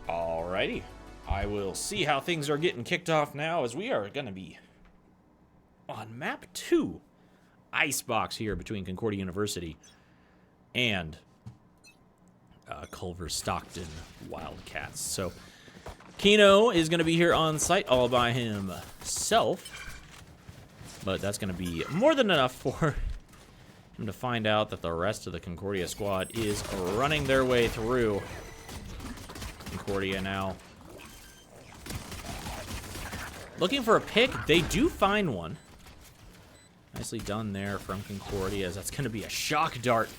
Alrighty. I will see how things are getting kicked off now, as we are going to be on map 2. Icebox here between Concordia University and Culver Stockton Wildcats. So Keno is going to be here on site all by himself. But that's going to be more than enough for him to find out that the rest of the Concordia squad is running their way through. Concordia now looking for a pick. They do find one. Nicely done there from Concordia, as that's going to be a shock dart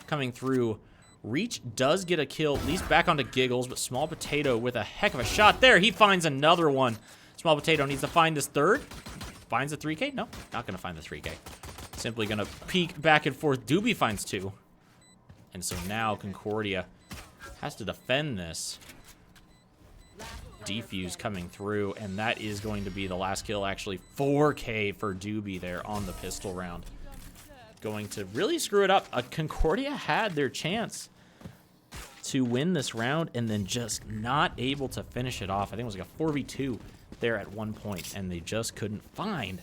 coming through. Reach does get a kill, at least back onto Giggles, but Small Potato with a heck of a shot there. He finds another one. Small Potato needs to find his third. Finds a 3K? No, not going to find the 3K. Simply going to peek back and forth. Doobie finds two. And so now Concordia has to defend this. Defuse coming through, and that is going to be the last kill. Actually, 4K for Doobie there on the pistol round. Going to really screw it up. Concordia had their chance to win this round and then just not able to finish it off. I think it was like a 4v2 there at one point, and they just couldn't find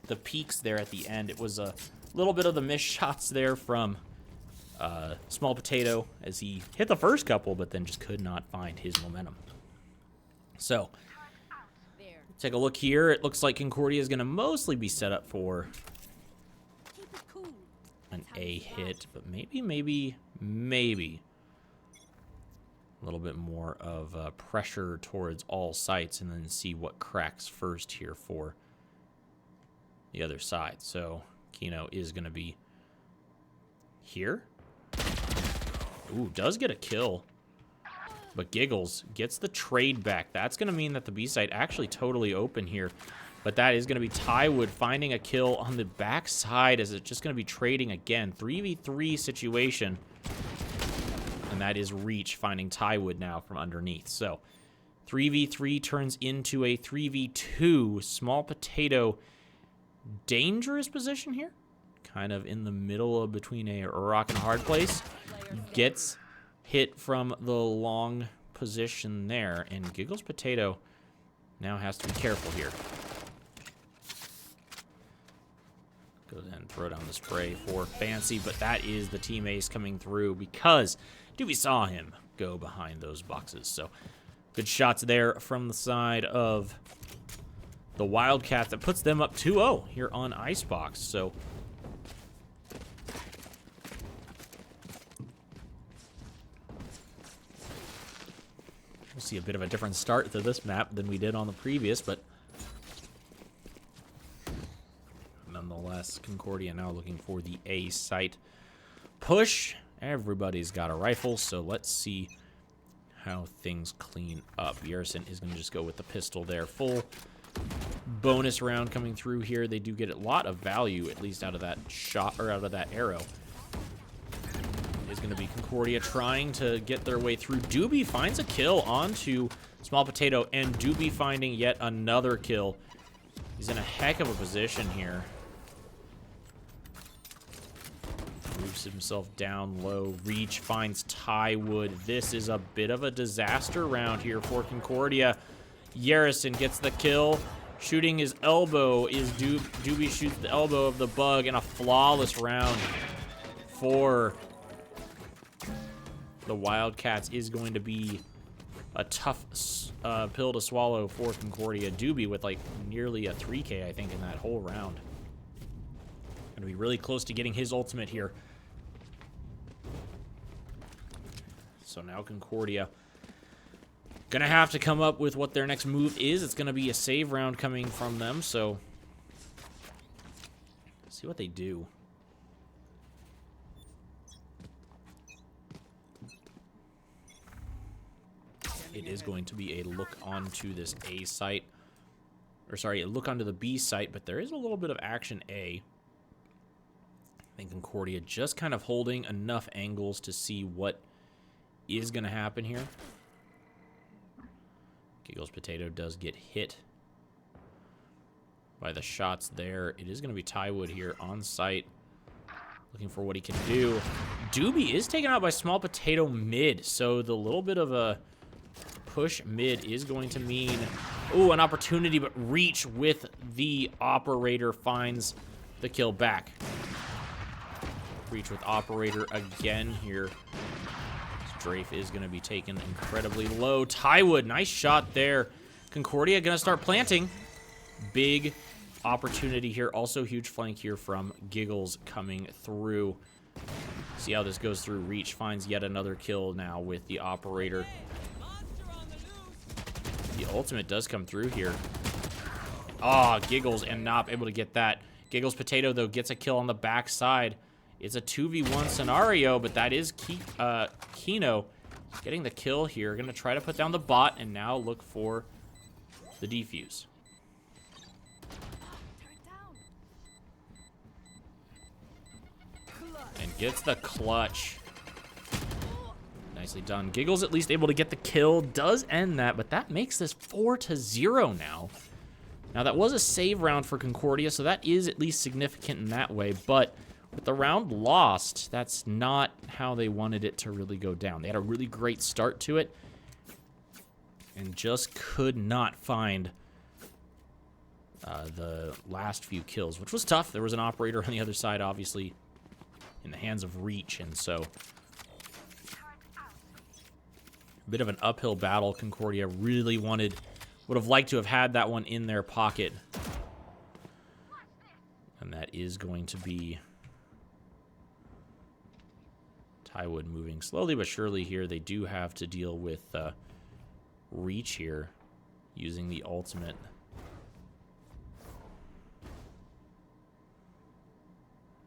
the peaks there at the end. It was a little bit of the missed shots there from Small Potato as he hit the first couple, but then just could not find his momentum. So, take a look here. It looks like Concordia is going to mostly be set up for an A hit, but maybe a little bit more of pressure towards all sites, and then see what cracks first here for the other side. So Kino is going to be here. Ooh, does get a kill, but Giggles gets the trade back. That's going to mean that the B site actually totally open here. But that is going to be Tywood finding a kill on the backside, as it's just going to be trading again. 3v3 situation. And that is Reach finding Tywood now from underneath. So 3v3 turns into a 3v2. Small Potato, dangerous position here. Kind of in the middle of between a rock and a hard place. Gets hit from the long position there. And Giggles Potato now has to be careful here. Goes ahead and throw down the spray for Fancy, but that is the team ace coming through because Doobie saw him go behind those boxes. So good shots there from the side of the Wildcats. That puts them up 2-0 here on Icebox. So we'll see a bit of a different start to this map than we did on the previous, but nonetheless, Concordia now looking for the A site push. Everybody's got a rifle, so let's see how things clean up. Yerson is going to just go with the pistol there. Full bonus round coming through here. They do get a lot of value, at least out of that shot, or out of that arrow. Is going to be Concordia trying to get their way through. Doobie finds a kill onto Small Potato, and Doobie finding yet another kill. He's in a heck of a position here. Moves himself down low. Reach finds Tywood. This is a bit of a disaster round here for Concordia. Yerison gets the kill. Shooting his elbow is Doobie shoots the elbow of the bug, and a flawless round for the Wildcats is going to be a tough pill to swallow for Concordia. Doobie with like nearly a 3K, I think, in that whole round. Going to be really close to getting his ultimate here. So now Concordia going to have to come up with what their next move is. It's going to be a save round coming from them, so let's see what they do. It is going to be a look onto this A site. Or sorry, a look onto the B site, but there is a little bit of action A. I think Concordia just kind of holding enough angles to see what is going to happen here. Giggles Potato does get hit by the shots there. It is going to be Tywood here on site, looking for what he can do. Doobie is taken out by Small Potato mid, so the little bit of a push mid is going to mean, ooh, an opportunity, but Reach with the Operator finds the kill back. Reach with Operator again here. Strafe is going to be taken incredibly low. Tywood, nice shot there. Concordia going to start planting. Big opportunity here. Also, huge flank here from Giggles coming through. See how this goes through. Reach finds yet another kill now with the operator. The ultimate does come through here. Ah, Giggles and not able to get that. Giggles Potato, though, gets a kill on the backside. It's a 2v1 scenario, but that is Kino getting the kill here. Going to try to put down the bot and now look for the defuse. And gets the clutch. Nicely done. Giggles at least able to get the kill. Does end that, but that makes this 4-0 now. Now, that was a save round for Concordia, so that is at least significant in that way. But with the round lost, that's not how they wanted it to really go down. They had a really great start to it and just could not find the last few kills, which was tough. There was an operator on the other side, obviously, in the hands of Reach, and so a bit of an uphill battle. Concordia really would have liked to have had that one in their pocket. And that is going to be Tywood moving slowly but surely here. They do have to deal with Reach here using the ultimate.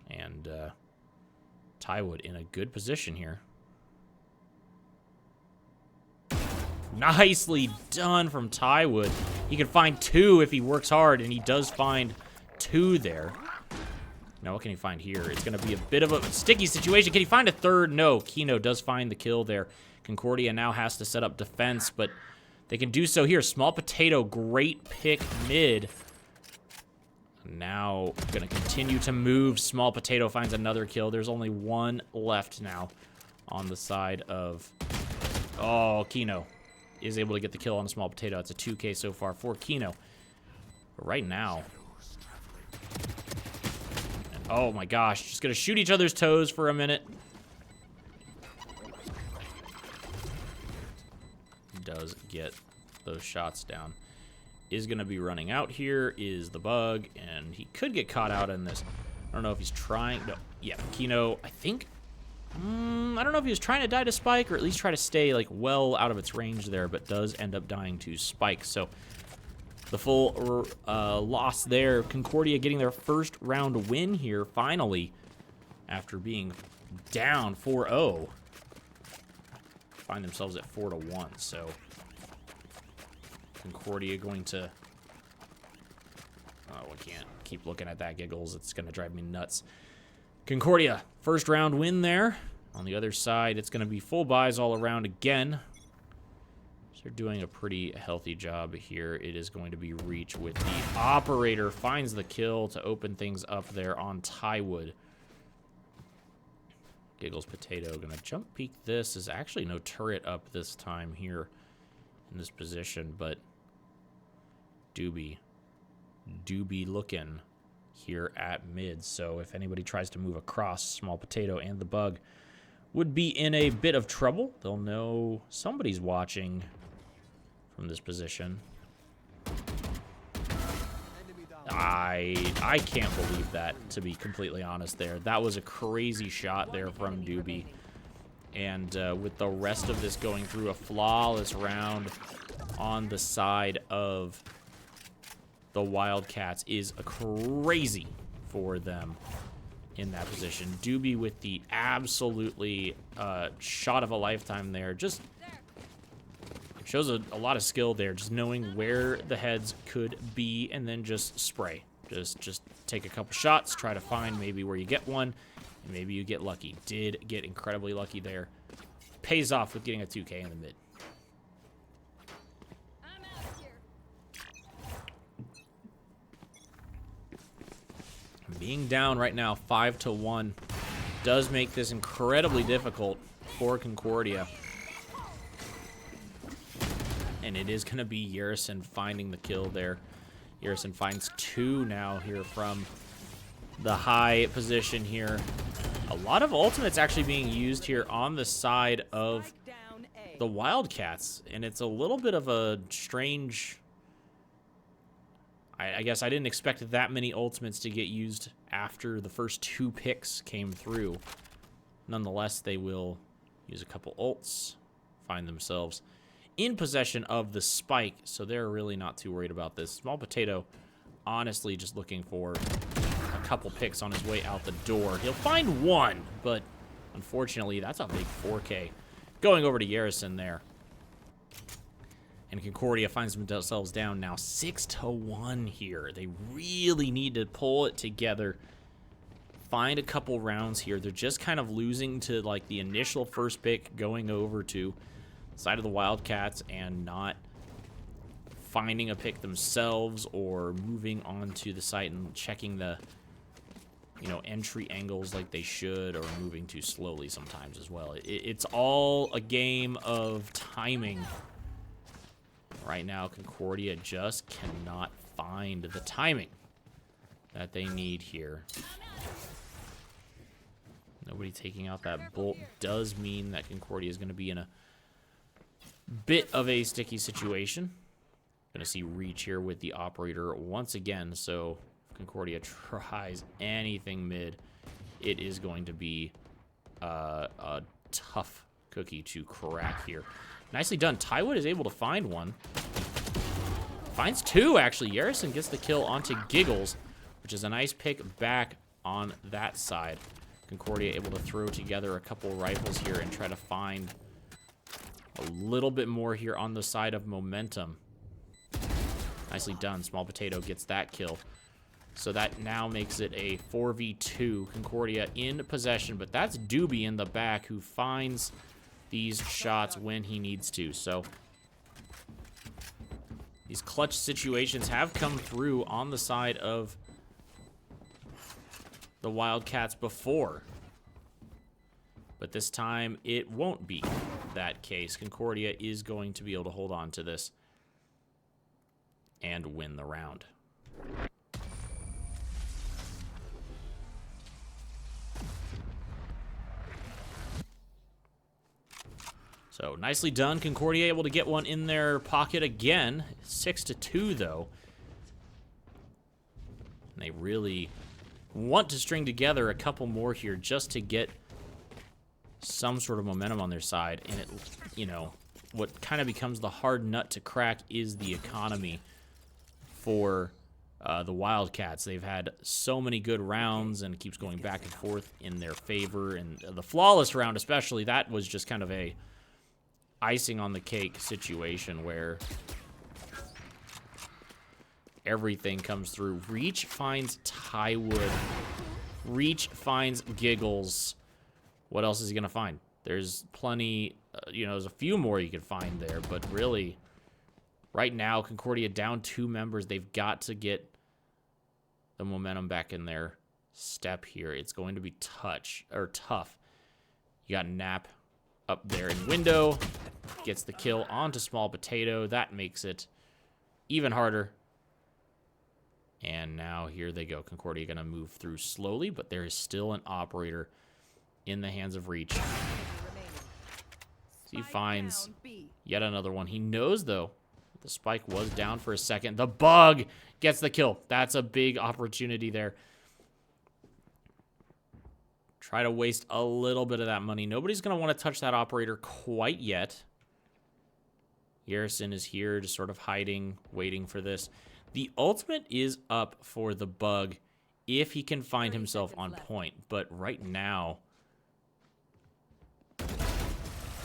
And Tywood in a good position here. Nicely done from Tywood. He can find 2 if he works hard, and he does find 2 there. Now, what can he find here? It's going to be a bit of a sticky situation. Can he find a 3rd? No. Kino does find the kill there. Concordia now has to set up defense, but they can do so here. Small Potato, great pick mid. Now, going to continue to move. Small Potato finds another kill. There's only 1 left now on the side of... Oh, Kino is able to get the kill on a Small Potato. It's a 2K so far for Kino. But right now... And oh my gosh, just going to shoot each other's toes for a minute. Does get those shots down. Is going to be running out here, is the bug, and he could get caught out in this. I don't know if he's trying. No, yeah, Kino, I think... I don't know if he was trying to die to Spike or at least try to stay like well out of its range there, but does end up dying to Spike. So the full loss there. Concordia getting their first round win here finally after being down 4-0. Find themselves at 4-1. So Concordia going to... Oh, I can't keep looking at that, Giggles. It's going to drive me nuts. Concordia, first round win there. On the other side, it's going to be full buys all around again. So they're doing a pretty healthy job here. It is going to be Reach with the operator. Finds the kill to open things up there on Tywood. Giggles Potato going to jump peek this. There's actually no turret up this time here in this position, but Doobie looking here at mid, so if anybody tries to move across, Small Potato and the bug would be in a bit of trouble. They'll know somebody's watching from this position. I can't believe that, to be completely honest there. That was a crazy shot there from Doobie. And with the rest of this going through a flawless round on the side of the Wildcats is crazy for them in that position. Doobie with the absolutely shot of a lifetime there. Just shows a lot of skill there, just knowing where the heads could be and then just spray. Just take a couple shots, try to find maybe where you get one, and maybe you get lucky. Did get incredibly lucky there. Pays off with getting a 2K in the mid. Being down right now 5-1 does make this incredibly difficult for Concordia. And it is going to be Yerison finding the kill there. Yerison finds 2 now here from the high position here. A lot of ultimates actually being used here on the side of the Wildcats. And it's a little bit of a strange... I guess I didn't expect that many ultimates to get used after the first 2 picks came through. Nonetheless, they will use a couple ults, find themselves in possession of the spike, so they're really not too worried about this. Small Potato, honestly, just looking for a couple picks on his way out the door. He'll find one, but unfortunately, that's a big 4K. Going over to Yarrison there. And Concordia finds themselves down now 6-1 here. They really need to pull it together. Find a couple rounds here. They're just kind of losing to like the initial first pick, going over to the side of the Wildcats and not finding a pick themselves, or moving onto the site and checking the, you know, entry angles like they should, or moving too slowly sometimes as well. It's all a game of timing. Right now, Concordia just cannot find the timing that they need here. Nobody taking out that bolt does mean that Concordia is going to be in a bit of a sticky situation. Going to see Reach here with the operator once again, so if Concordia tries anything mid, it is going to be a tough cookie to crack here. Nicely done. Tywood is able to find one. Finds 2, actually. Yarrison gets the kill onto Giggles, which is a nice pick back on that side. Concordia able to throw together a couple rifles here and try to find a little bit more here on the side of momentum. Nicely done. Small Potato gets that kill. So that now makes it a 4v2. Concordia in possession, but that's Doobie in the back who finds these shots when he needs to. So these clutch situations have come through on the side of the Wildcats before, but this time it won't be that case. Concordia is going to be able to hold on to this and win the round. So nicely done. Concordia able to get one in their pocket again. 6-2 though. And they really want to string together a couple more here just to get some sort of momentum on their side. And it, you know, what kind of becomes the hard nut to crack is the economy for the Wildcats. They've had so many good rounds, and it keeps going back and forth in their favor. And the flawless round especially, that was just kind of a icing on the cake situation where everything comes through. Reach finds Tywood. Reach finds Giggles. What else is he going to find? There's plenty, you know, there's a few more you can find there, but really, right now, Concordia down 2 members. They've got to get the momentum back in their step here. It's going to be tough. You got Nap up there in window. Gets the kill onto Small Potato. That makes it even harder. And now here they go. Concordia going to move through slowly, but there is still an operator in the hands of Reach. He finds yet another one. He knows, though, the spike was down for a second. The bug gets the kill. That's a big opportunity there. Try to waste a little bit of that money. Nobody's going to want to touch that operator quite yet. Garrison is here, just sort of hiding, waiting for this. The ultimate is up for the bug if he can find himself on point. But right now...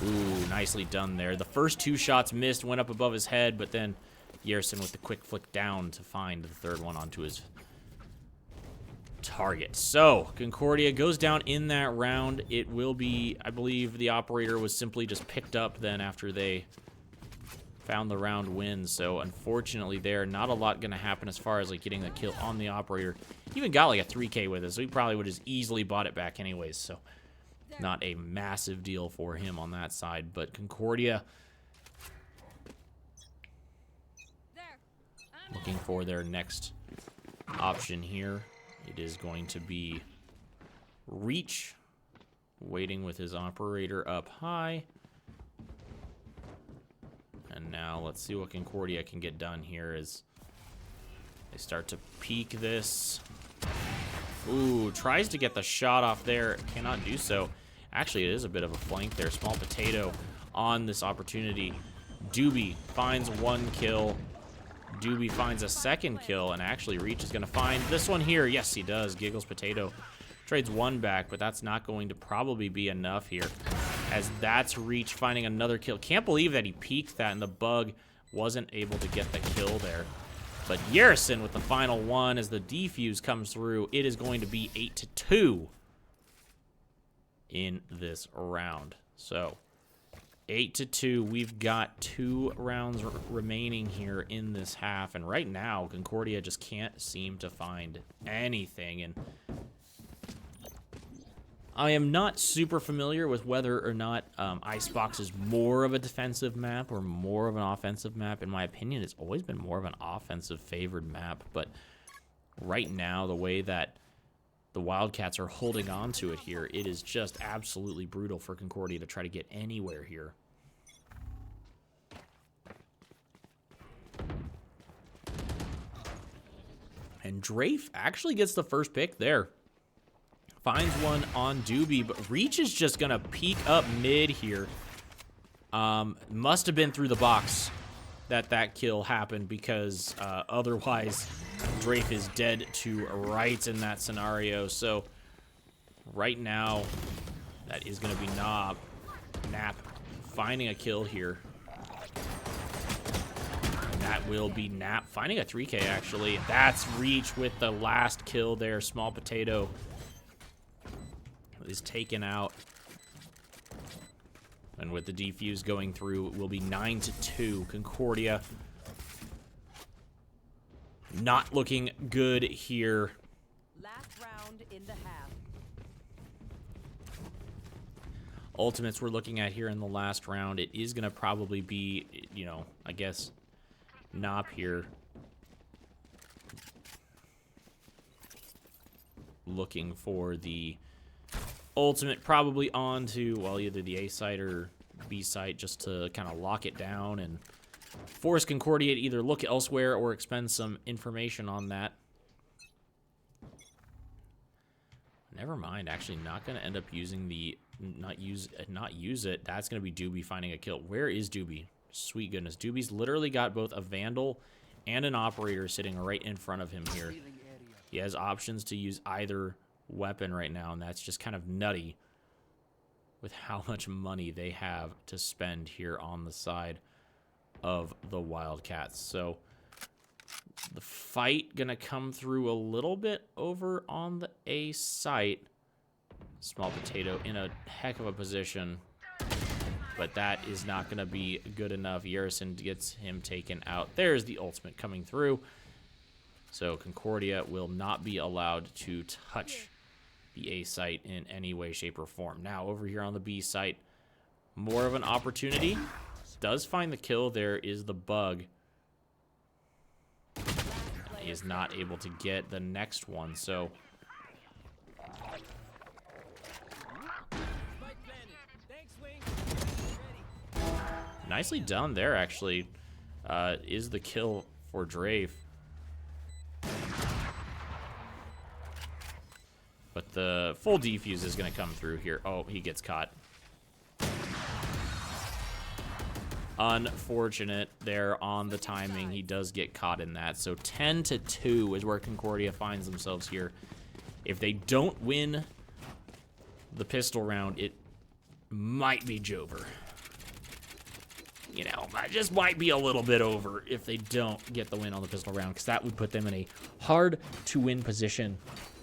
Ooh, nicely done there. The first 2 shots missed, went up above his head, but then Garrison with the quick flick down to find the third one onto his target. So, Concordia goes down in that round. It will be, I believe, the operator was simply just picked up then after they found the round win. So, unfortunately there, not a lot going to happen as far as like getting the kill on the operator. He even got like a 3K with it, so he probably would have easily bought it back anyways. So, not a massive deal for him on that side. But Concordia looking for their next option here. It is going to be Reach, waiting with his operator up high. And now let's see what Concordia can get done here as They start to peek this. Ooh, tries to get the shot off there. Cannot do so. Actually, it is a bit of a flank there. Small potato on this opportunity. Doobie finds 1 kill. Doobie finds a 2nd kill, and actually Reach is going to find this one here. Yes, he does. Giggles Potato trades 1 back, but that's not going to probably be enough here, as that's Reach finding another kill. Can't believe that he peeked that, and the bug wasn't able to get the kill there. But Yerson with the final one as the defuse comes through. It is going to be 8-2 in this round. So 8-2. We've got 2 rounds remaining here in this half, and right now Concordia just can't seem to find anything. And I am not super familiar with whether or not Icebox is more of a defensive map or more of an offensive map. In my opinion, it's always been more of an offensive favored map, but right now, the way that the Wildcats are holding on to it here, it is just absolutely brutal for Concordia to try to get anywhere here. And Drafe actually gets the first pick there. Finds one on Doobie, but Reach is just going to peek up mid here. Must have been through the box that kill happened, because otherwise Drafe is dead to rights in that scenario. So right now, that is going to be Nap finding a kill here. That will be Nap finding a 3K, actually. That's Reach with the last kill there. Small Potato is taken out, and with the defuse going through, it will be 9-2. Concordia not looking good here. Last round in the half. Ultimates we're looking at here in the last round. It is going to probably be, you know, I guess Nop here looking for the ultimate, probably onto, well, either the A site or B site, just to kind of lock it down and force Concordia to either look elsewhere or expend some information on that. Never mind, actually not going to end up using the, not use it. That's going to be Doobie finding a kill. Where is Doobie? Sweet goodness. Doobie's literally got both a Vandal and an Operator sitting right in front of him here. He has options to use either weapon right now, and that's just kind of nutty with how much money they have to spend here on the side of the Wildcats. So the fight gonna come through a little bit over on the A site. Small Potato in a heck of a position, but that is not gonna be good enough. Yerson gets him taken out. There's the ultimate coming through. So Concordia will not be allowed to touch the A site in any way, shape, or form. Now, over here on the B site, more of an opportunity. Does find the kill. There is the bug. He is not able to get the next one, so nicely done there, actually. Is the kill for Drafe. But the full defuse is going to come through here. Oh, he gets caught. Unfortunate there on the timing. He does get caught in that. So 10-2 is where Concordia finds themselves here. If they don't win the pistol round, it might be Jover. You know, it just might be a little bit over if they don't get the win on the pistol round, because that would put them in a hard-to-win position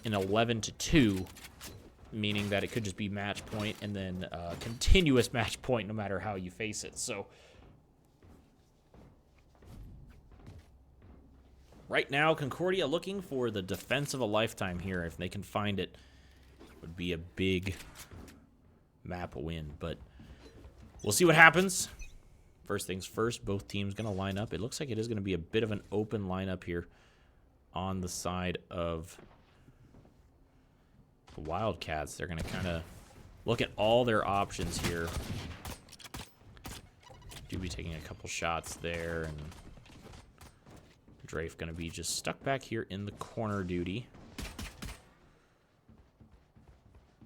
in 11-2, meaning that it could just be match point and then continuous match point no matter how you face it. So right now, Concordia looking for the defense of a lifetime here. If they can find it, it would be a big map win, but we'll see what happens. First things first, both teams going to line up. It looks like it is going to be a bit of an open lineup here on the side of the Wildcats. They're going to kind of look at all their options here. Do be taking a couple shots there, and Drafe going to be just stuck back here in the corner duty.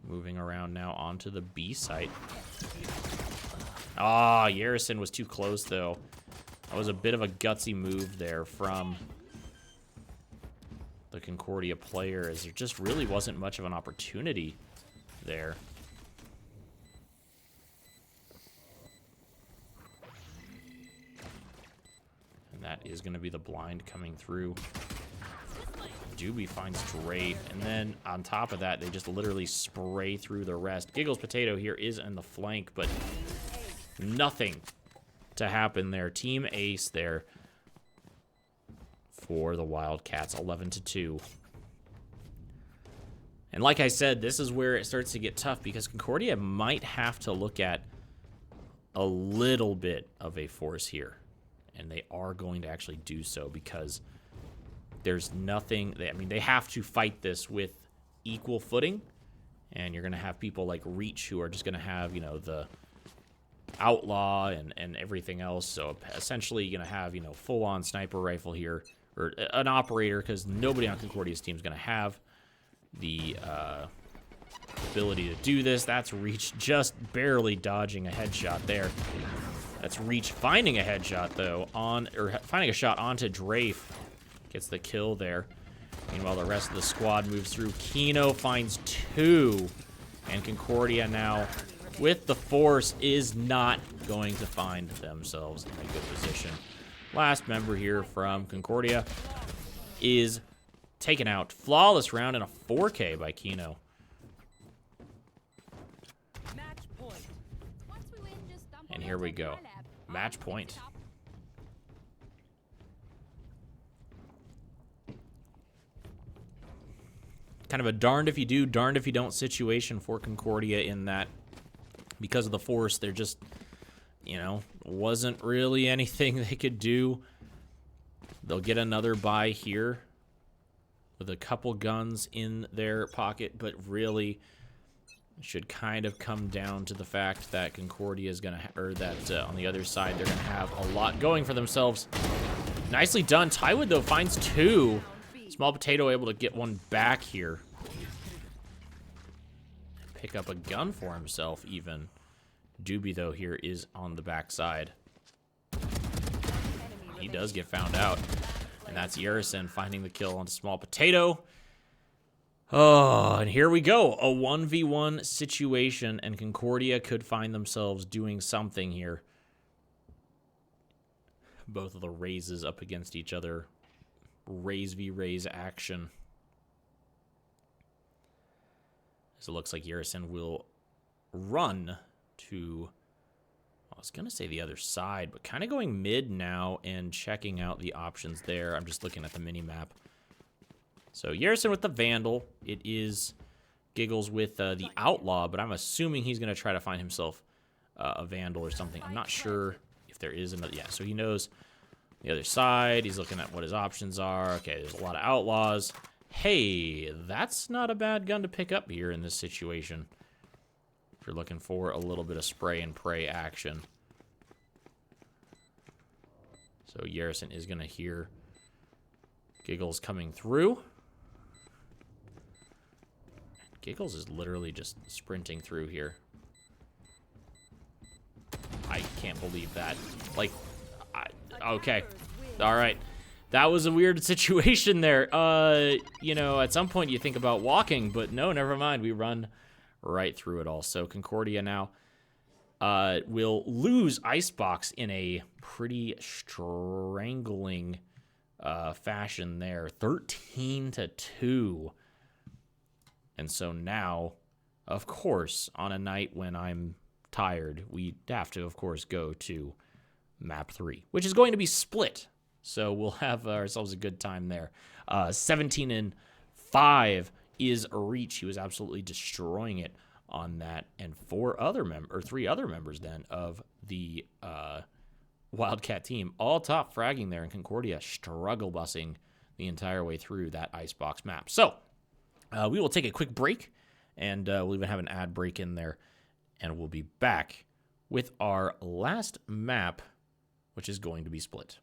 Moving around now onto the B site. Ah, Yerison was too close, though. That was a bit of a gutsy move there from the Concordia player, as there just really wasn't much of an opportunity there. And that is going to be the blind coming through. Doobie finds Drafe, and then on top of that, they just literally spray through the rest. Giggles Potato here is in the flank, but nothing to happen there. Team Ace there for the Wildcats, 11-2. And like I said, this is where it starts to get tough, because Concordia might have to look at a little bit of a force here. And they are going to actually do so, because there's nothing, I mean, they have to fight this with equal footing, and you're going to have people like Reach who are just going to have, you know, the Outlaw and everything else. So essentially you're going to have, you know, full-on sniper rifle here, or an operator, because nobody on Concordia's team is going to have the ability to do this. That's Reach just barely dodging a headshot there. That's Reach finding a headshot, though, finding a shot onto Drafe. Gets the kill there. Meanwhile, the rest of the squad moves through. Kino finds 2. And Concordia now, with the force, is not going to find themselves in a good position. Last member here from Concordia is taken out. Flawless round and a 4K by Kino. And here we go. Match point. Kind of a darned if you do, darned if you don't situation for Concordia, in that because of the force, there just, you know, wasn't really anything they could do. They'll get another buy here with a couple guns in their pocket, but really it should kind of come down to the fact that Concordia is going to, or that on the other side, they're going to have a lot going for themselves. Nicely done. Tywood, though, finds 2. Small Potato able to get one back here. Pick up a gun for himself, even. Doobie, though, here is on the backside. He does get found out. And that's Yerison finding the kill on Small Potato. Oh, and here we go. A 1v1 situation, and Concordia could find themselves doing something here. Both of the Raises up against each other. Raise v Raise action. So it looks like Yerison will run to, I was going to say the other side, but kind of going mid now and checking out the options there. I'm just looking at the mini-map. So Yerison with the Vandal. It is Giggles with the Outlaw, but I'm assuming he's going to try to find himself a Vandal or something. I'm not sure if there is another. Yeah, so he knows the other side. He's looking at what his options are. Okay, there's a lot of Outlaws. Hey, that's not a bad gun to pick up here in this situation. If you're looking for a little bit of spray and pray action. So Yerison is going to hear Giggles coming through. Giggles is literally just sprinting through here. I can't believe that. Like, okay. All right. That was a weird situation there. You know, at some point you think about walking, but no, never mind. We run right through it all. So Concordia now will lose Icebox in a pretty strangling fashion there. 13-2. And so now, of course, on a night when I'm tired, we have to, of course, go to map 3, which is going to be split. So we'll have ourselves a good time there. 17-5 is a Reach. He was absolutely destroying it on that. And 3 other members then of the Wildcat team, all top fragging there, in Concordia struggle busing the entire way through that Icebox map. So we will take a quick break, and we'll even have an ad break in there, and we'll be back with our last map, which is going to be split.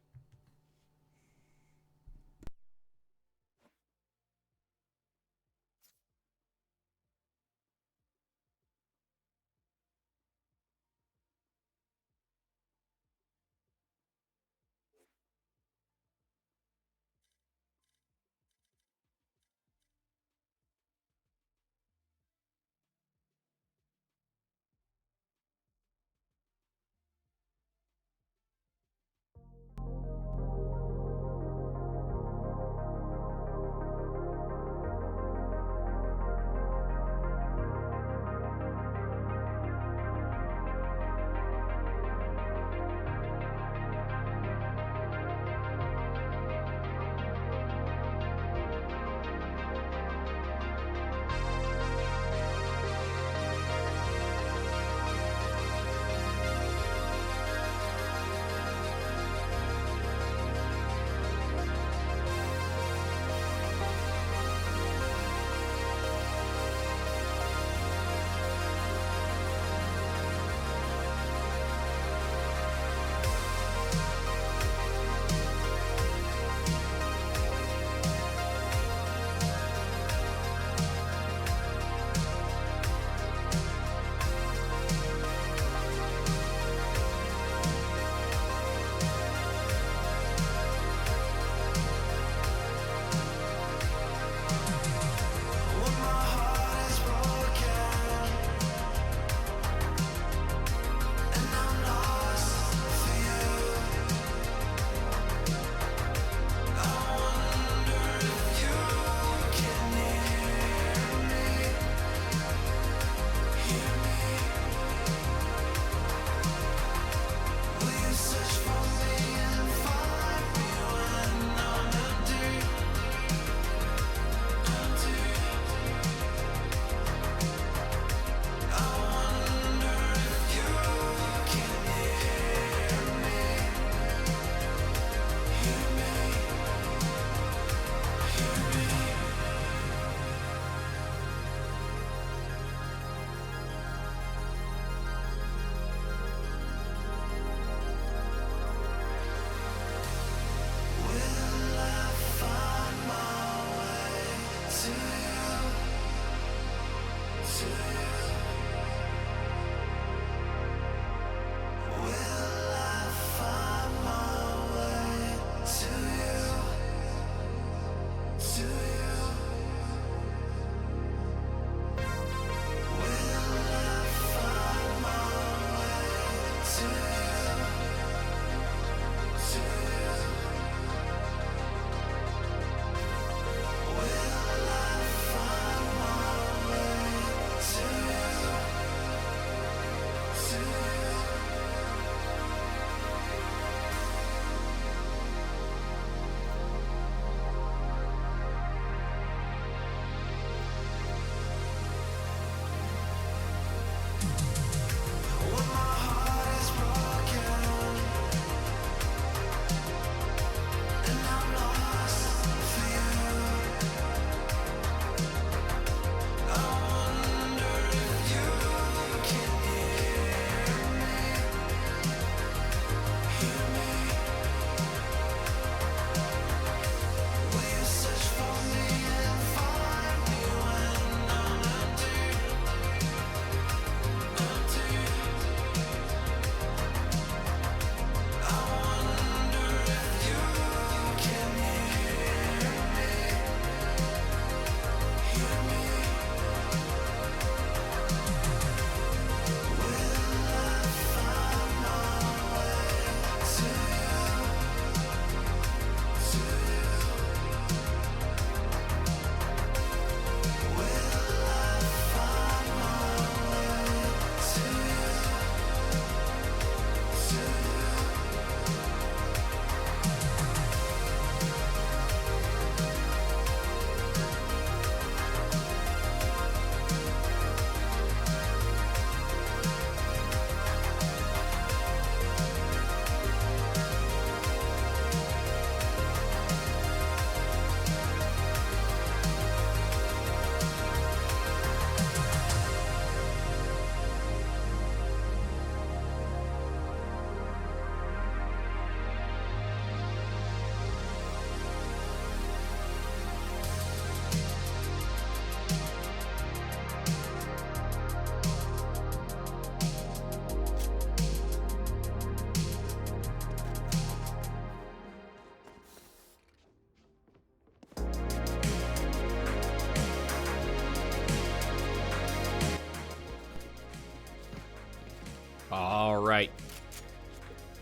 All right.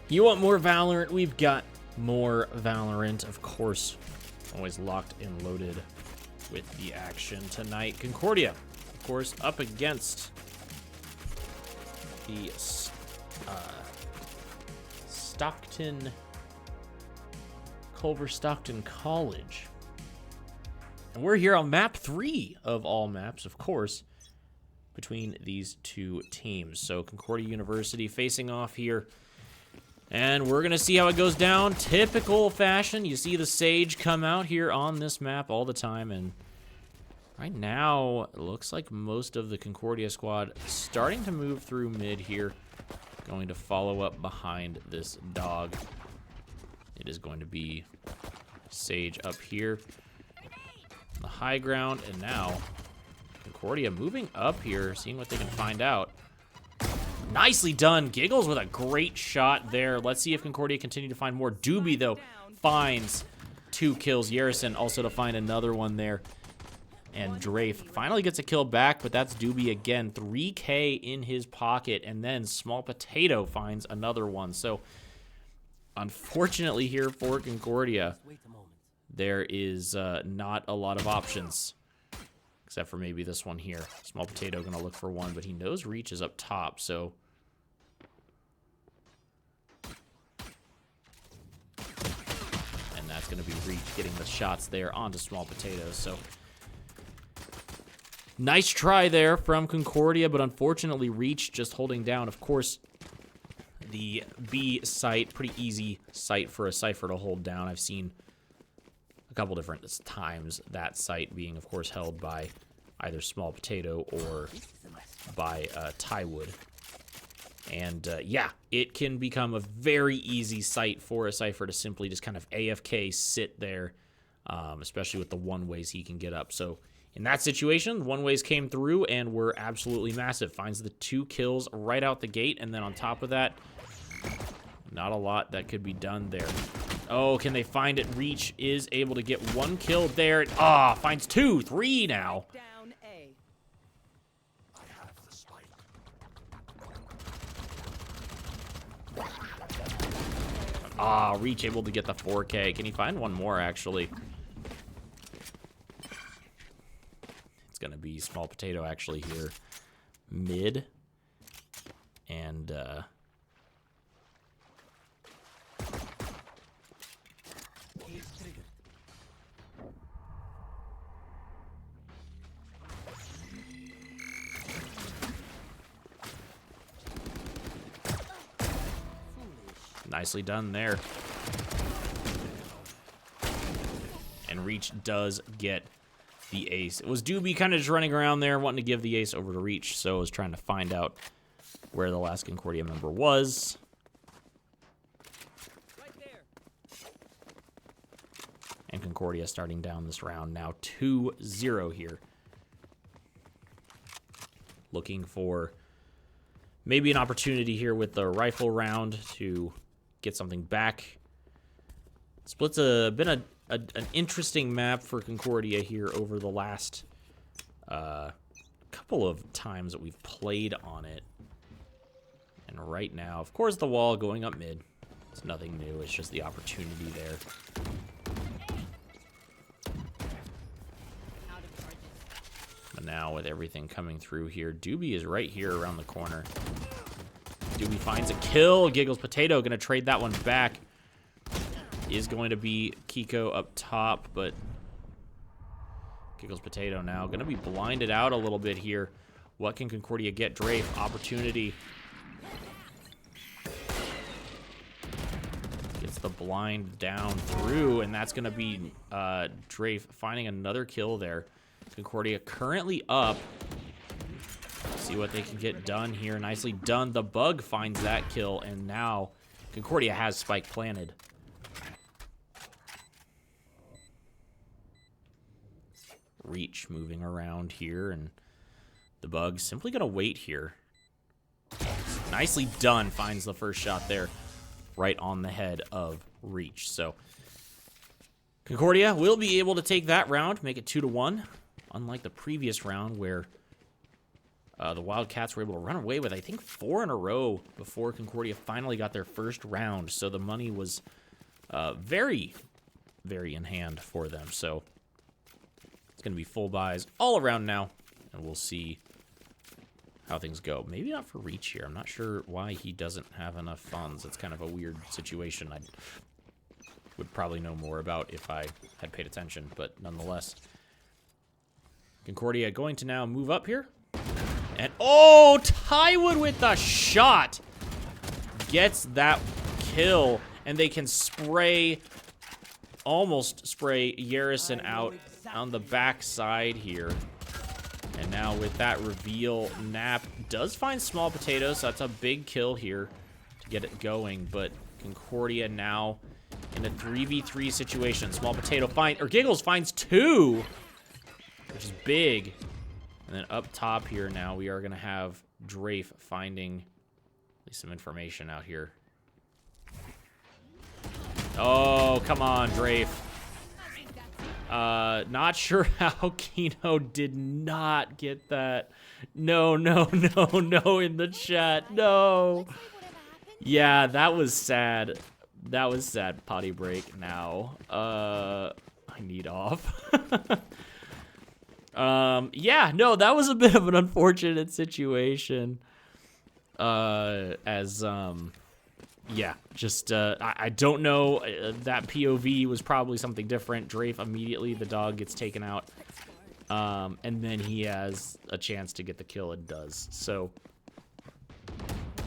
You want more Valorant? We've got more Valorant, of course. Always locked and loaded with the action tonight. Concordia, of course, up against the Stockton, Culver Stockton College. And we're here on map 3 of all maps, of course, between these two teams. So Concordia University facing off here. And we're going to see how it goes down. Typical fashion. You see the Sage come out here on this map all the time. And right now, it looks like most of the Concordia squad starting to move through mid here. Going to follow up behind this dog. It is going to be Sage up here. The high ground. And now, Concordia moving up here, seeing what they can find out. Nicely done. Giggles with a great shot there. Let's see if Concordia continue to find more. Doobie, though, finds 2 kills. Yerison also to find another one there. And Drafe finally gets a kill back, but that's Doobie again. 3K in his pocket, and then Small Potato finds another one. So, unfortunately here for Concordia, there is not a lot of options. Except for maybe this one here. Small Potato going to look for one, but he knows Reach is up top, so... And that's going to be Reach getting the shots there onto Small Potato, so... Nice try there from Concordia, but unfortunately Reach just holding down. Of course, the B site, pretty easy site for a Cypher to hold down. I've seen a couple different times that site being, of course, held by either Small Potato or by Tywood. And yeah, it can become a very easy site for a Cypher to simply just kind of AFK sit there, especially with the one-ways he can get up. So in that situation, one-ways came through and were absolutely massive. Finds the 2 kills right out the gate, and then on top of that, not a lot that could be done there. Oh, can they find it? Reach is able to get 1 kill there. Ah, finds 2, 3 now. Down A. Ah, Reach able to get the 4K. Can he find one more, actually? It's going to be Small Potato, actually, here. Mid. And, nicely done there. And Reach does get the ace. It was Doobie kind of just running around there, wanting to give the ace over to Reach, so I was trying to find out where the last Concordia member was. Right there. And Concordia starting down this round now 2-0 here. Looking for maybe an opportunity here with the rifle round to get something back. Split's been an interesting map for Concordia here over the last couple of times that we've played on it. And right now, of course, the wall going up mid. It's nothing new. It's just the opportunity there. But now with everything coming through here, Doobie is right here around the corner. Doobie finds a kill. Giggles Potato going to trade that one back. Is going to be Kiko up top, but Giggles Potato now going to be blinded out a little bit here. What can Concordia get? Drafe, opportunity. Gets the blind down through, and that's going to be Drafe finding another kill there. Concordia currently up. See what they can get done here. Nicely done. The Bug finds that kill, and now Concordia has Spike planted. Reach moving around here, and the Bug simply going to wait here. Nicely done. Finds the first shot there right on the head of Reach. So Concordia will be able to take that round, make it 2-1. Unlike the previous round where The Wildcats were able to run away with, I think, 4 in a row before Concordia finally got their first round. So the money was very, very in hand for them. So it's going to be full buys all around now, and we'll see how things go. Maybe not for Reach here. I'm not sure why he doesn't have enough funds. It's kind of a weird situation. I would probably know more about if I had paid attention, but nonetheless. Concordia going to now move up here. And, oh, Tywood with the shot. Gets that kill, and they can spray, almost spray Yerison out on the back side here. And now with that reveal, Nap does find Small Potatoes, so that's a big kill here to get it going. But Concordia now in a 3v3 situation. Small Potato Giggles finds 2, which is big. And then up top here now, we are going to have Drafe finding at least some information out here. Oh, come on, Drafe. Not sure how Kino did not get that. No, in the chat. No. Yeah, that was sad. That was sad. Potty break now. I need off. Yeah, no, that was a bit of an unfortunate situation. Yeah, just, I don't know. That POV was probably something different. Drafe immediately, the dog gets taken out. And then he has a chance to get the kill and does. So,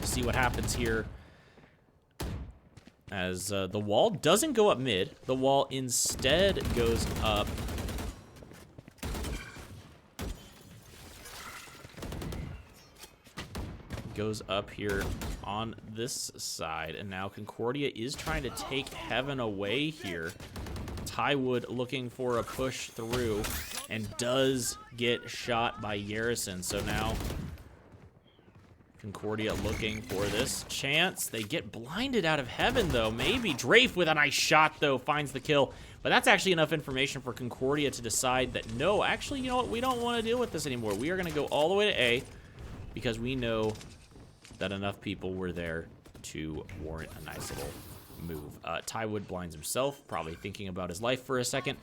see what happens here. As the wall doesn't go up mid. The wall instead goes up. Goes up here on this side, and now Concordia is trying to take Heaven away here. Tywood looking for a push through and does get shot by Yerison. So now Concordia looking for this chance. They get blinded out of Heaven though. Maybe Drafe with a nice shot though finds the kill, but that's actually enough information for Concordia to decide that no, actually, you know what, we don't want to deal with this anymore. We are going to go all the way to A because we know that enough people were there to warrant a nice little move. Tywood blinds himself, probably thinking about his life for a second,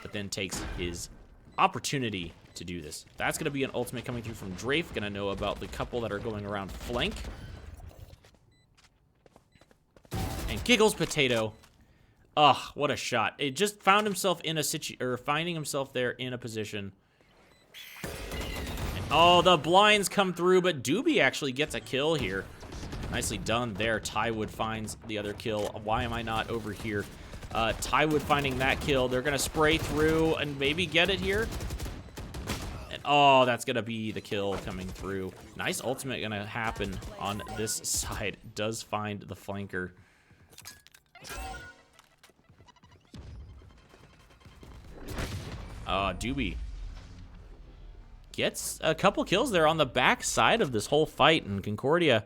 but then takes his opportunity to do this. That's going to be an ultimate coming through from Drafe. Going to know about the couple that are going around flank. And Giggles Potato. Ugh, what a shot. It just found himself in a finding himself there in a position. Oh, the blinds come through, but Doobie actually gets a kill here. Nicely done there. Tywood finds the other kill. Why am I not over here? Tywood finding that kill. They're going to spray through and maybe get it here. And oh, that's going to be the kill coming through. Nice ultimate going to happen on this side. Does find the flanker. Doobie gets a couple kills there on the back side of this whole fight, and Concordia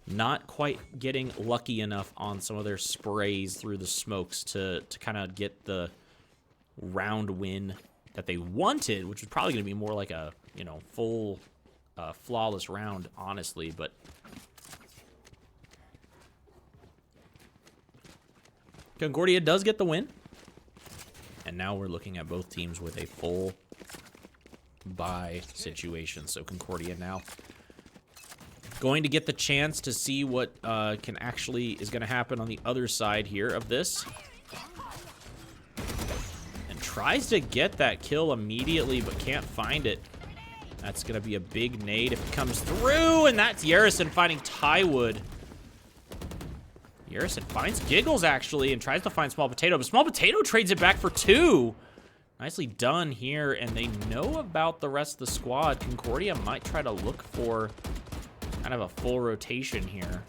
not quite getting lucky enough on some of their sprays through the smokes to kind of get the round win that they wanted, which was probably going to be more like a, you know, full flawless round, honestly, but Concordia does get the win. And now we're looking at both teams with a full buy situation. So Concordia now going to get the chance to see what is going to happen on the other side here of this. And tries to get that kill immediately, but can't find it. That's going to be a big nade if it comes through, and that's Yerison finding Tywood. Yerison finds Giggles, actually, and tries to find Small Potato, but Small Potato trades it back for 2. Nicely done here, and they know about the rest of the squad. Concordia might try to look for kind of a full rotation here.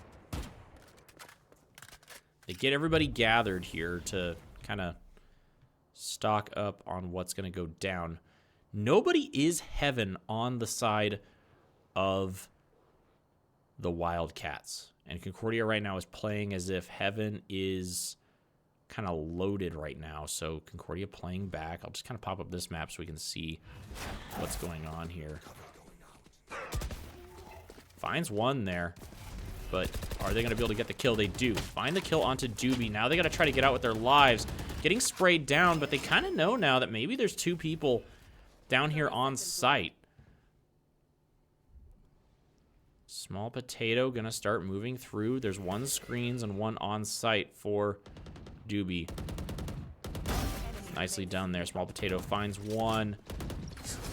They get everybody gathered here to kind of stock up on what's going to go down. Nobody is Heaven on the side of the Wildcats. And Concordia right now is playing as if Heaven is kind of loaded right now. So Concordia playing back. I'll just kind of pop up this map so we can see what's going on here. Finds one there. But are they going to be able to get the kill? They do. Find the kill onto Doobie. Now they got to try to get out with their lives. Getting sprayed down, but they kind of know now that maybe there's 2 people down here on site. Small Potato going to start moving through. There's 1 screens and 1 on site for Doobie. Nicely done there. Small Potato finds 1.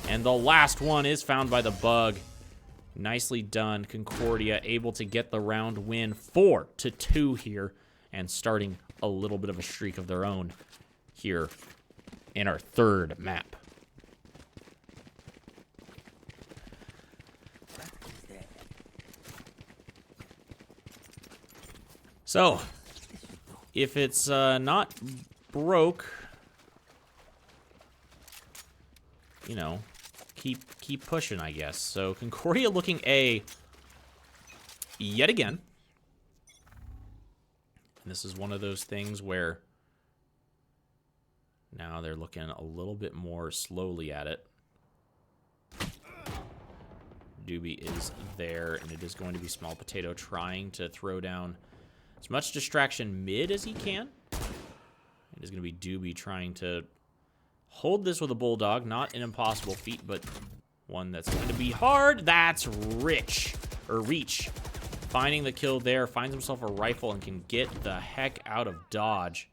And the last one is found by the bug. Nicely done. Concordia able to get the round win 4-2 here. And starting a little bit of a streak of their own here in our 3rd map. So, if it's not broke, you know, keep pushing, I guess. So Concordia looking A yet again. And this is one of those things where now they're looking a little bit more slowly at it. Doobie is there, and it is going to be Small Potato trying to throw down as much distraction mid as he can. It is going to be Doobie trying to hold this with a Bulldog. Not an impossible feat, but one that's going to be hard. That's Reach. Finding the kill there. Finds himself a rifle and can get the heck out of dodge.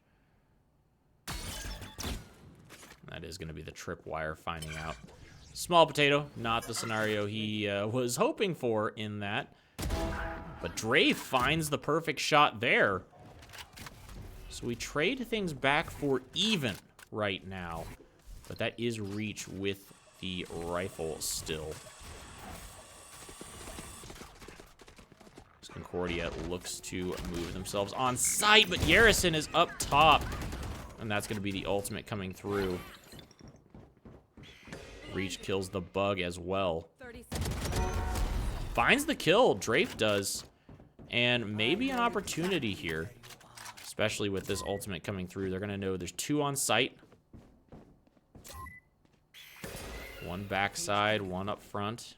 That is going to be the tripwire finding out. Small Potato, not the scenario he was hoping for in that. But Dre finds the perfect shot there. So we trade things back for even right now. But that is Reach with the rifle still. Concordia looks to move themselves on site, but Yarrison is up top. And that's going to be the ultimate coming through. Reach kills the bug as well. Finds the kill, Drape does. And maybe an opportunity here. Especially with this ultimate coming through. They're going to know there's 2 on site. 1 backside, 1 up front.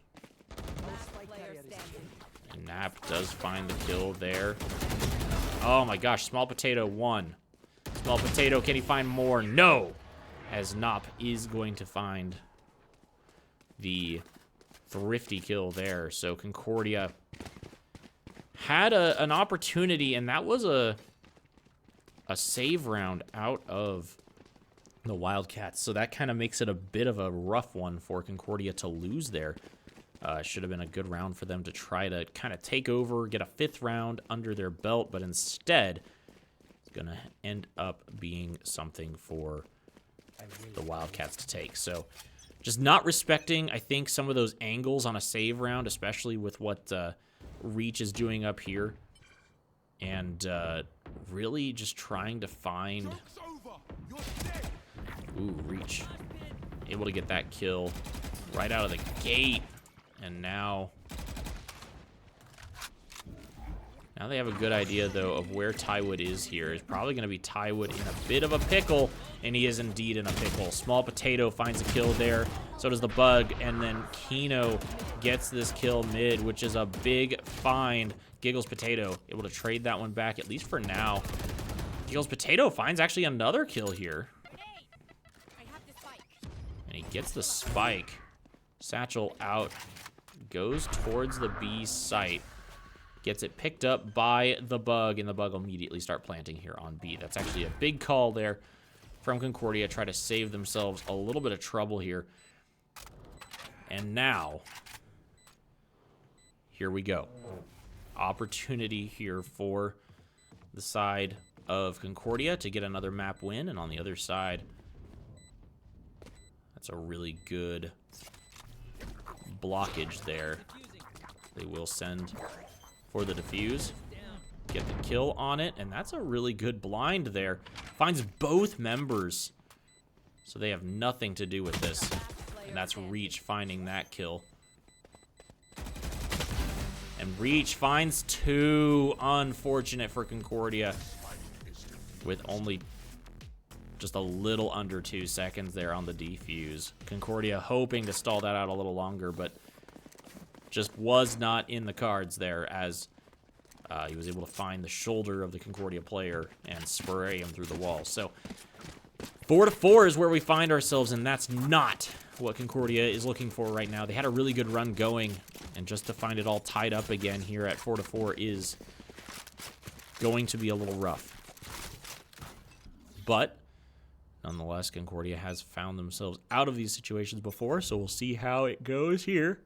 And Nap does find the kill there. Oh my gosh, Small Potato 1. Small Potato, can he find more? No! As Nop is going to find the thrifty kill there. So Concordia had an opportunity, and that was a save round out of the Wildcats. So that kind of makes it a bit of a rough one for Concordia to lose there. Should have been a good round for them to try to kind of take over, get a 5th round under their belt, but instead it's going to end up being something for the Wildcats to take. So just not respecting, I think, some of those angles on a save round, especially with what Reach is doing up here. And really just trying to find... Ooh, Reach. Able to get that kill right out of the gate. And now they have a good idea, though, of where Tywood is here. It's probably going to be Tywood in a bit of a pickle, and he is indeed in a pickle. Small Potato finds a kill there. So does the bug, and then Kino gets this kill mid, which is a big find. Giggles Potato able to trade that one back, at least for now. Giggles Potato finds actually another kill here. And he gets the spike. Satchel out. Goes towards the B site. Gets it picked up by the bug, and the bug will immediately start planting here on B. That's actually a big call there from Concordia. Try to save themselves a little bit of trouble here. And now, here we go. Opportunity here for the side of Concordia to get another map win, and on the other side, that's a really good blockage there. They will send for the defuse. Get the kill on it, and that's a really good blind there. Finds both members, so they have nothing to do with this. And that's Reach finding that kill. And Reach finds 2. Unfortunate for Concordia. With only just a little under 2 seconds there on the defuse. Concordia hoping to stall that out a little longer, but just was not in the cards there, as he was able to find the shoulder of the Concordia player and spray him through the wall. So 4-4 is where we find ourselves, and that's not what Concordia is looking for right now. They had a really good run going, and just to find it all tied up again here at 4-4 is going to be a little rough. But nonetheless, Concordia has found themselves out of these situations before, so we'll see how it goes here.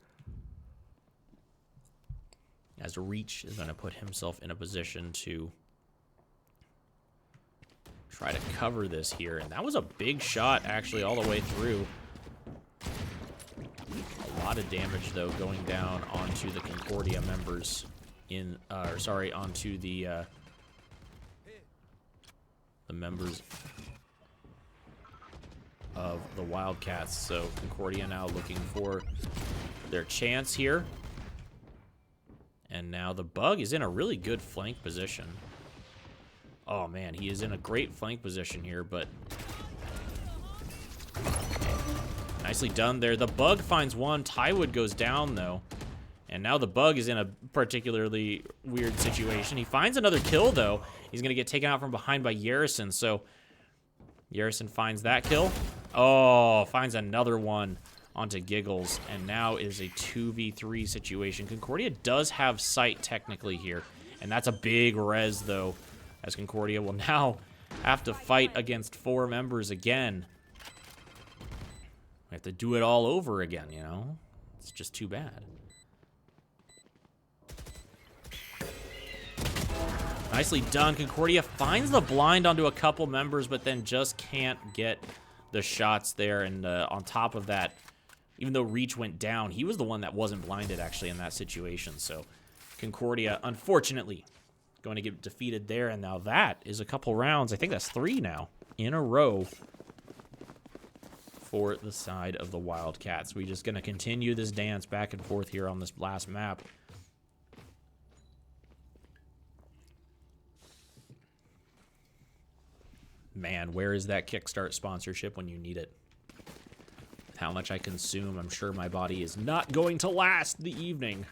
As Reach is going to put himself in a position to try to cover this here. And that was a big shot, actually, all the way through. A lot of damage, though, going down onto the Concordia members onto the members of the Wildcats. So Concordia now looking for their chance here. And now the Bug is in a really good flank position. Oh man, he is in a great flank position here, but nicely done there. The Bug finds one. Tywood goes down though. And now the Bug is in a particularly weird situation. He finds another kill though. He's gonna get taken out from behind by Yerison. So Yerison finds that kill. Oh, finds another one onto Giggles, and now is a 2v3 situation. Concordia does have sight technically here, and that's a big res though, as Concordia will now have to fight against 4 members again. We have to do it all over again, you know? It's just too bad. Nicely done. Concordia finds the blind onto a couple members, but then just can't get the shots there, and on top of that, even though Reach went down, he was the one that wasn't blinded, actually, in that situation. So Concordia, unfortunately, going to get defeated there. And now that is a couple rounds. I think that's 3 now in a row for the side of the Wildcats. We're just going to continue this dance back and forth here on this last map. Man, where is that Kickstart sponsorship when you need it? How much I consume, I'm sure my body is not going to last the evening.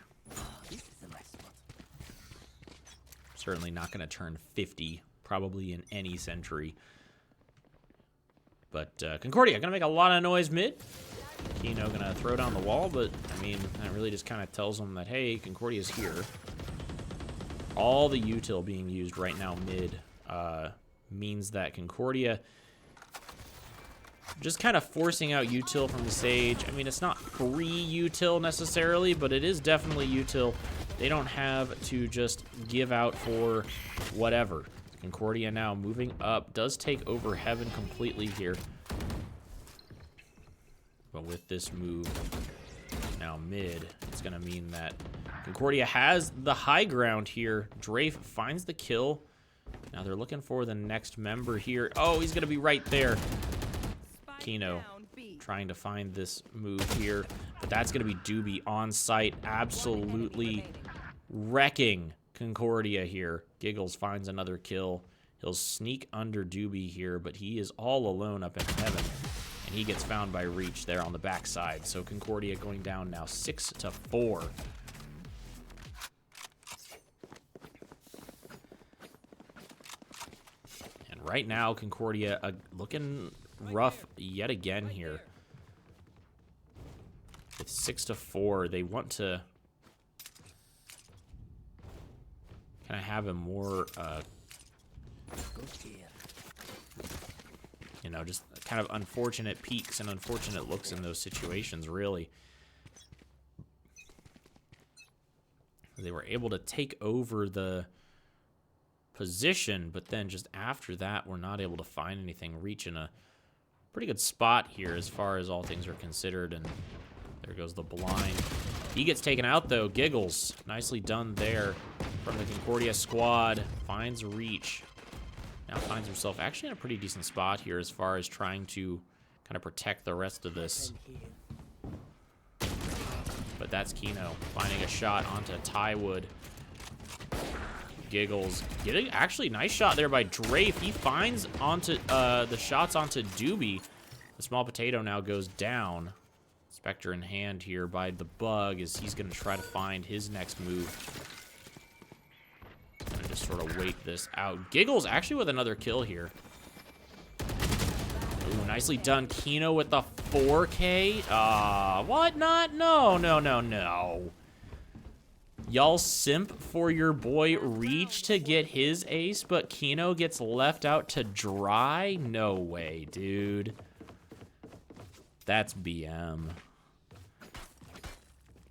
Certainly not going to turn 50, probably in any century. But Concordia going to make a lot of noise mid. Kino going to throw down the wall, but I mean, that really just kind of tells them that, hey, Concordia's here. All the util being used right now mid means that Concordia just kind of forcing out util from the Sage. I mean, it's not free util necessarily, but it is definitely util. They don't have to just give out for whatever. Concordia now moving up, does take over Heaven completely here. But with this move now mid, it's going to mean that Concordia has the high ground here. Drafe finds the kill. Now they're looking for the next member here. Oh, he's going to be right there. Kino trying to find this move here, but that's going to be Doobie on site, absolutely wrecking Concordia here. Giggles finds another kill. He'll sneak under Doobie here, but he is all alone up in Heaven, and he gets found by Reach there on the backside. So Concordia going down now 6-4. And right now, Concordia looking rough yet again here. It's 6-4. They want to kind of have a more, you know, just kind of unfortunate peaks and unfortunate looks in those situations, really. They were able to take over the position, but then just after that, we're not able to find anything. Reach in a pretty good spot here as far as all things are considered, and there goes the blind. He gets taken out though. Giggles, nicely done there from the Concordia squad. Finds Reach. Now finds himself actually in a pretty decent spot here as far as trying to kind of protect the rest of this. But that's Kino finding a shot onto Tywood. Giggles getting actually nice shot there by Drafe. He finds onto the shots onto Doobie. The small potato now goes down. Spectre in hand here by the Bug as he's going to try to find his next move. And just sort of wait this out. Giggles actually with another kill here. Ooh, nicely done. Kino with the 4K. What? Not? No, no, no, no. Y'all simp for your boy Reach to get his ace, but Kino gets left out to dry? No way, dude. That's BM.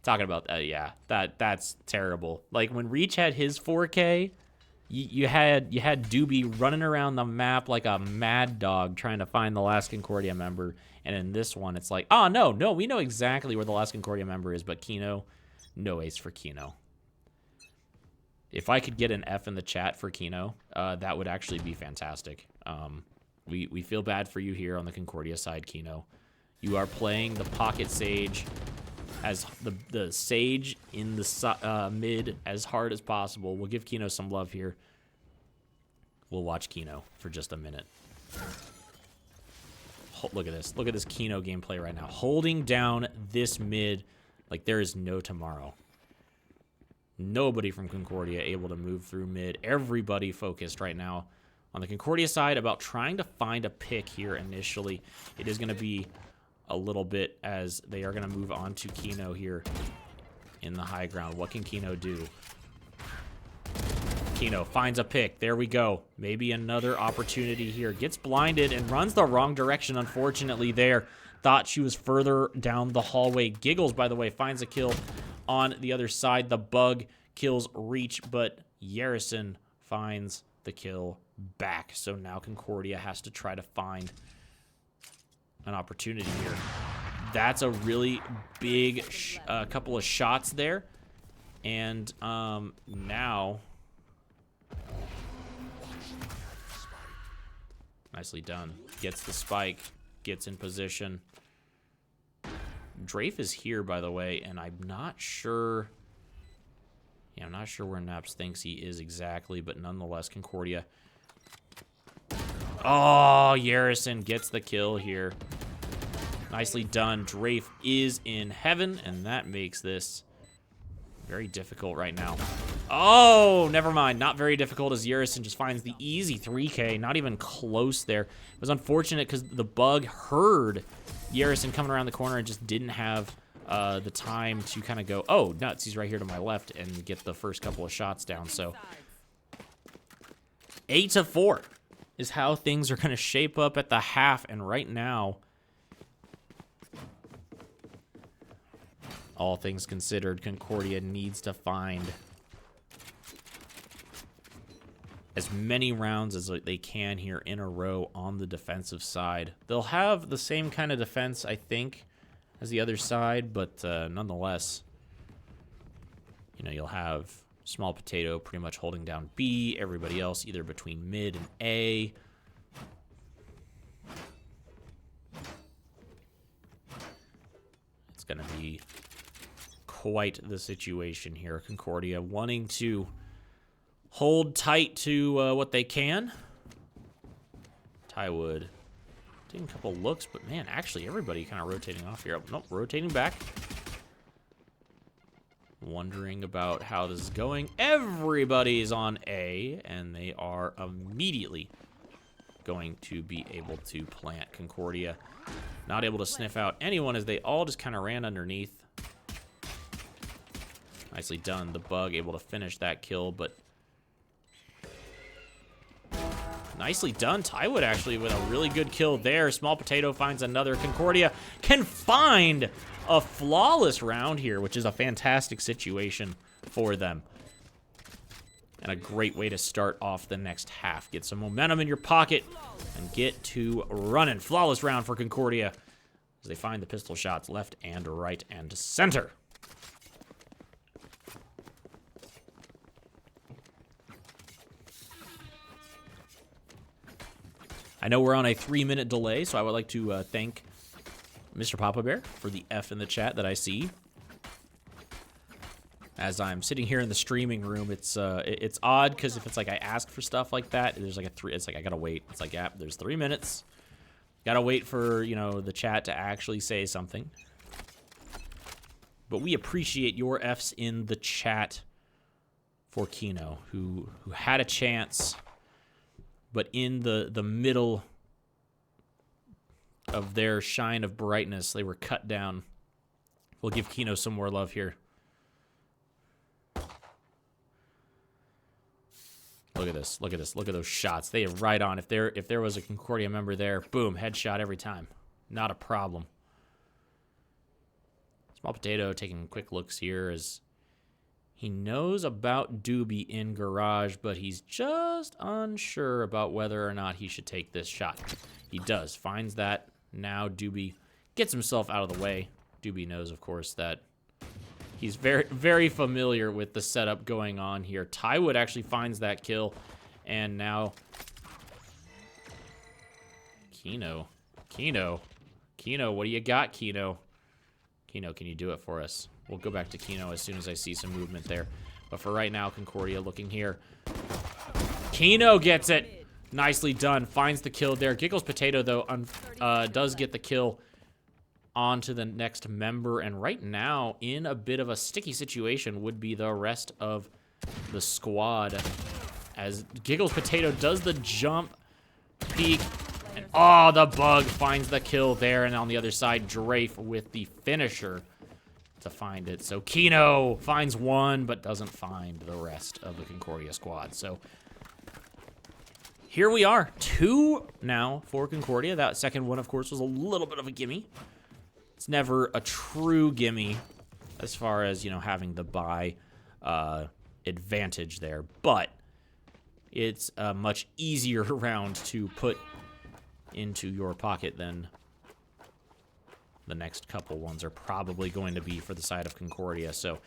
Talking about that, yeah, that's terrible. Like when Reach had his 4K, you had Doobie running around the map like a mad dog trying to find the last Concordia member, and in this one, it's like, oh no, we know exactly where the last Concordia member is, but Kino, no ace for Kino. If I could get an F in the chat for Kino, that would actually be fantastic. We feel bad for you here on the Concordia side, Kino. You are playing the Pocket Sage as the Sage in the mid as hard as possible. We'll give Kino some love here. We'll watch Kino for just a minute. Look at this. Look at this Kino gameplay right now. Holding down this mid like there is no tomorrow. Nobody from Concordia able to move through mid. Everybody focused right now on the Concordia side about trying to find a pick here initially. It is going to be a little bit as they are going to move on to Kino here in the high ground. What can Kino do? Kino finds a pick. There we go. Maybe another opportunity here. Gets blinded and runs the wrong direction, unfortunately, there. Thought she was further down the hallway. Giggles, by the way, finds a kill on the other side. The Bug kills Reach, but Yerison finds the kill back. So now Concordia has to try to find an opportunity here. That's a really big couple of shots there. And now... nicely done. Gets the spike, gets in position. Drafe is here, by the way, and I'm not sure... yeah, I'm not sure where Naps thinks he is exactly, but nonetheless, Concordia... oh, Yerison gets the kill here. Nicely done. Drafe is in heaven, and that makes this very difficult right now. Oh, never mind. Not very difficult as Yerison just finds the easy 3K. Not even close there. It was unfortunate because the Bug heard Yerison coming around the corner and just didn't have the time to kind of go, oh, nuts, he's right here to my left, and get the first couple of shots down. So 8-4 is how things are going to shape up at the half, and right now, all things considered, Concordia needs to find as many rounds as they can here in a row on the defensive side. They'll have the same kind of defense, I think, as the other side, but nonetheless, you know, you'll have Small Potato pretty much holding down B, everybody else either between mid and A. It's going to be quite the situation here. Concordia wanting to hold tight to what they can. Tywood taking a couple looks, but man, actually everybody kind of rotating off here. Nope, rotating back. Wondering about how this is going. Everybody's on A, and they are immediately going to be able to plant. Concordia not able to sniff out anyone as they all just kind of ran underneath. Nicely done. The Bug able to finish that kill, but nicely done. Tywood actually with a really good kill there. Small Potato finds another. Concordia can find a flawless round here, which is a fantastic situation for them. And a great way to start off the next half. Get some momentum in your pocket and get to running. Flawless round for Concordia as they find the pistol shots left and right and center. I know we're on a 3-minute delay, so I would like to thank Mr. Papa Bear for the F in the chat that I see. As I'm sitting here in the streaming room, it's odd because if it's like I ask for stuff like that, there's like it's like I gotta wait. It's like, yeah, there's 3 minutes. Gotta wait for, you know, the chat to actually say something. But we appreciate your Fs in the chat for Kino, who had a chance, but in the middle of their shine of brightness, they were cut down. We'll give Kino some more love here. Look at this. Look at this. Look at those shots. They are right on. If there was a Concordia member there, boom, headshot every time. Not a problem. Small Potato taking quick looks here as he knows about Doobie in garage, but he's just unsure about whether or not he should take this shot. He does. Finds that. Now Doobie gets himself out of the way. Doobie knows, of course, that he's very, very familiar with the setup going on here. Tywood actually finds that kill, and now Kino, what do you got, Kino? Kino, can you do it for us? We'll go back to Kino as soon as I see some movement there. But for right now, Concordia looking here. Kino gets it. Nicely done. Finds the kill there. Giggles Potato, though, does get the kill onto the next member. And right now, in a bit of a sticky situation, would be the rest of the squad. As Giggles Potato does the jump, peek, and oh, the bug finds the kill there. And on the other side, Drafe with the finisher to find it. So Kino finds one, but doesn't find the rest of the Concordia squad. So here we are, 2 now for Concordia. That second one, of course, was a little bit of a gimme. It's never a true gimme as far as, you know, having the buy advantage there, but it's a much easier round to put into your pocket than the next couple ones are probably going to be for the side of Concordia. So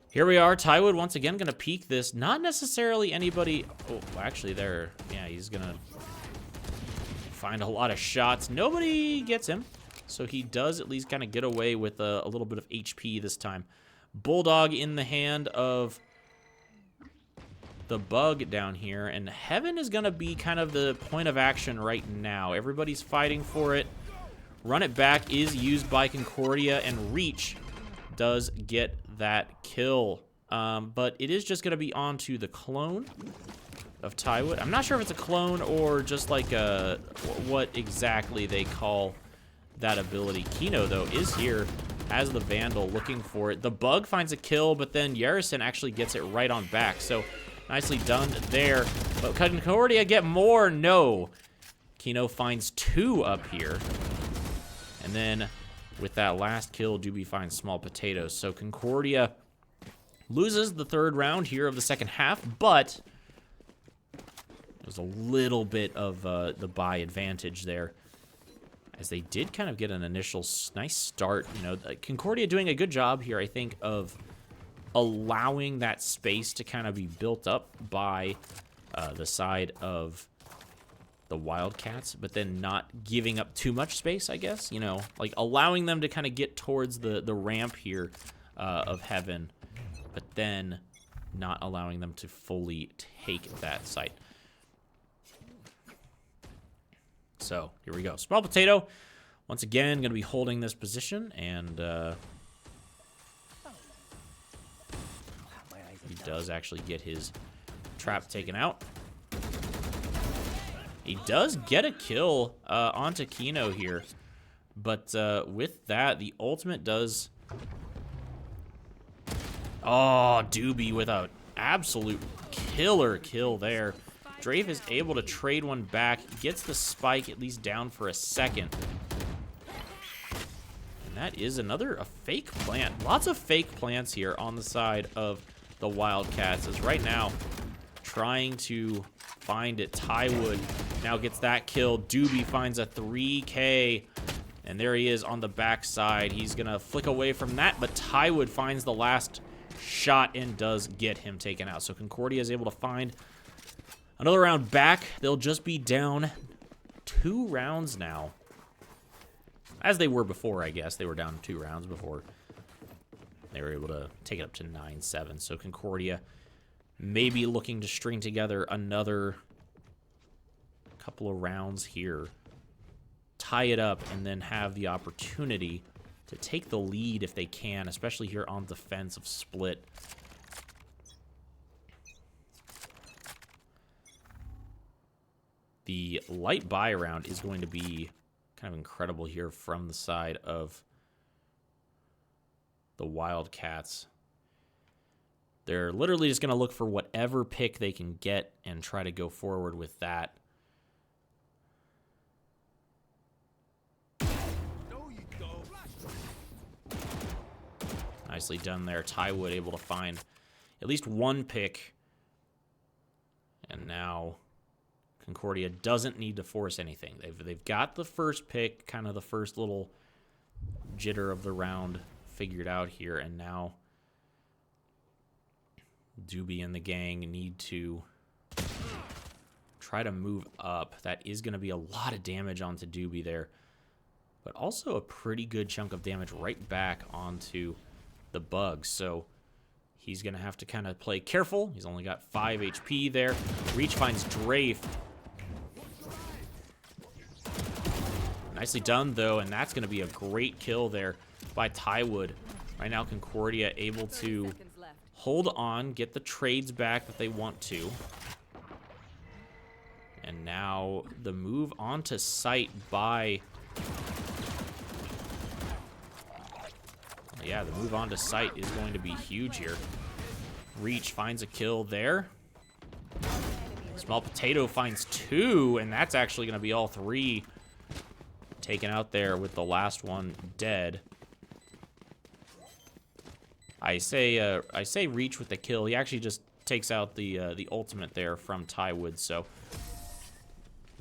here we are. Tywood once again going to peek this. Not necessarily anybody. Oh, actually there. Yeah, he's going to find a lot of shots. Nobody gets him. So he does at least kind of get away with a little bit of HP this time. Bulldog in the hand of the bug down here. And Heaven is going to be kind of the point of action right now. Everybody's fighting for it. Run it back is used by Concordia, and Reach does get that kill. But it is just going to be onto the clone of Tywood. I'm not sure if it's a clone or just like what exactly they call that ability. Kino, though, is here as the Vandal looking for it. The bug finds a kill, but then Yerison actually gets it right on back. So nicely done there. But Concordia get more? No. Kino finds 2 up here. And then with that last kill, Doobie finds Small Potatoes. So Concordia loses the 3rd round here of the second half, but there's a little bit of the buy advantage there, as they did kind of get an initial nice start. You know, Concordia doing a good job here, I think, of allowing that space to kind of be built up by the side of the Wildcats, but then not giving up too much space, I guess. You know, like allowing them to kind of get towards the ramp here of Heaven, but then not allowing them to fully take that site. So here we go. Small Potato, once again, going to be holding this position, and he does actually get his trap taken out. He does get a kill onto Kino here, but with that, the ultimate does... Oh, Doobie with an absolute killer kill there. Drafe is able to trade one back, gets the spike at least down for a second. And that is a fake plant. Lots of fake plants here on the side of the Wildcats, as right now trying to find it. Tywood now gets that kill. Doobie finds a 3K, and there he is on the backside. He's gonna flick away from that, but Tywood finds the last shot and does get him taken out. So Concordia is able to find another round back. They'll just be down 2 rounds now, as they were before. I guess they were down 2 rounds before they were able to take it up to 9-7. So Concordia maybe looking to string together another couple of rounds here, tie it up, and then have the opportunity to take the lead if they can, especially here on defensive split. The light buy round is going to be kind of incredible here from the side of the Wildcats. They're literally just going to look for whatever pick they can get and try to go forward with that. Nicely done there. Tywood able to find at least one pick. And now Concordia doesn't need to force anything. They've got the first pick, kind of the first little jitter of the round figured out here. And now Doobie and the gang need to try to move up. That is going to be a lot of damage onto Doobie there. But also a pretty good chunk of damage right back onto the Bug. So he's going to have to kind of play careful. He's only got 5 HP there. Reach finds Drafe. Nicely done, though, and that's going to be a great kill there by Tywood. Right now, Concordia able to hold on, get the trades back that they want to. And now the move onto site by... Yeah, the move onto site is going to be huge here. Reach finds a kill there. Small Potato finds 2, and that's actually going to be all 3 taken out there with the last one dead. I say Reach with the kill. He actually just takes out the ultimate there from Tywood, so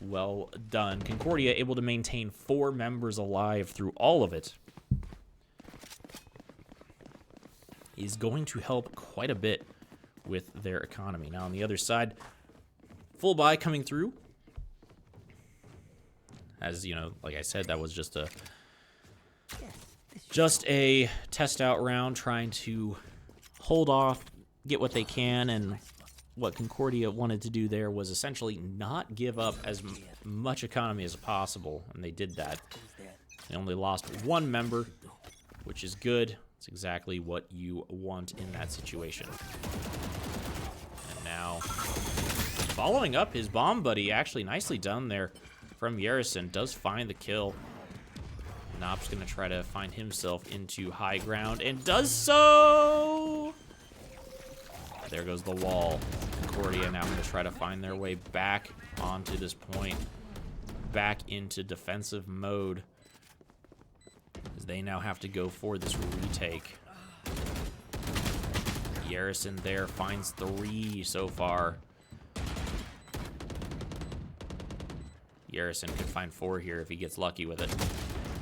well done. Concordia able to maintain 4 members alive through all of it. Is going to help quite a bit with their economy. Now on the other side, full buy coming through. As you know, like I said, that was just a test out round, trying to hold off, get what they can, and what Concordia wanted to do there was essentially not give up as much economy as possible, and they did that. They only lost 1 member, which is good. It's exactly what you want in that situation. And now, following up his bomb buddy, actually nicely done there from Yerison, does find the kill. Nop's going to try to find himself into high ground, and does so! There goes the wall. Concordia now going to try to find their way back onto this point, back into defensive mode, as they now have to go for this retake. Yerison there finds 3 so far. Yerison could find 4 here if he gets lucky with it.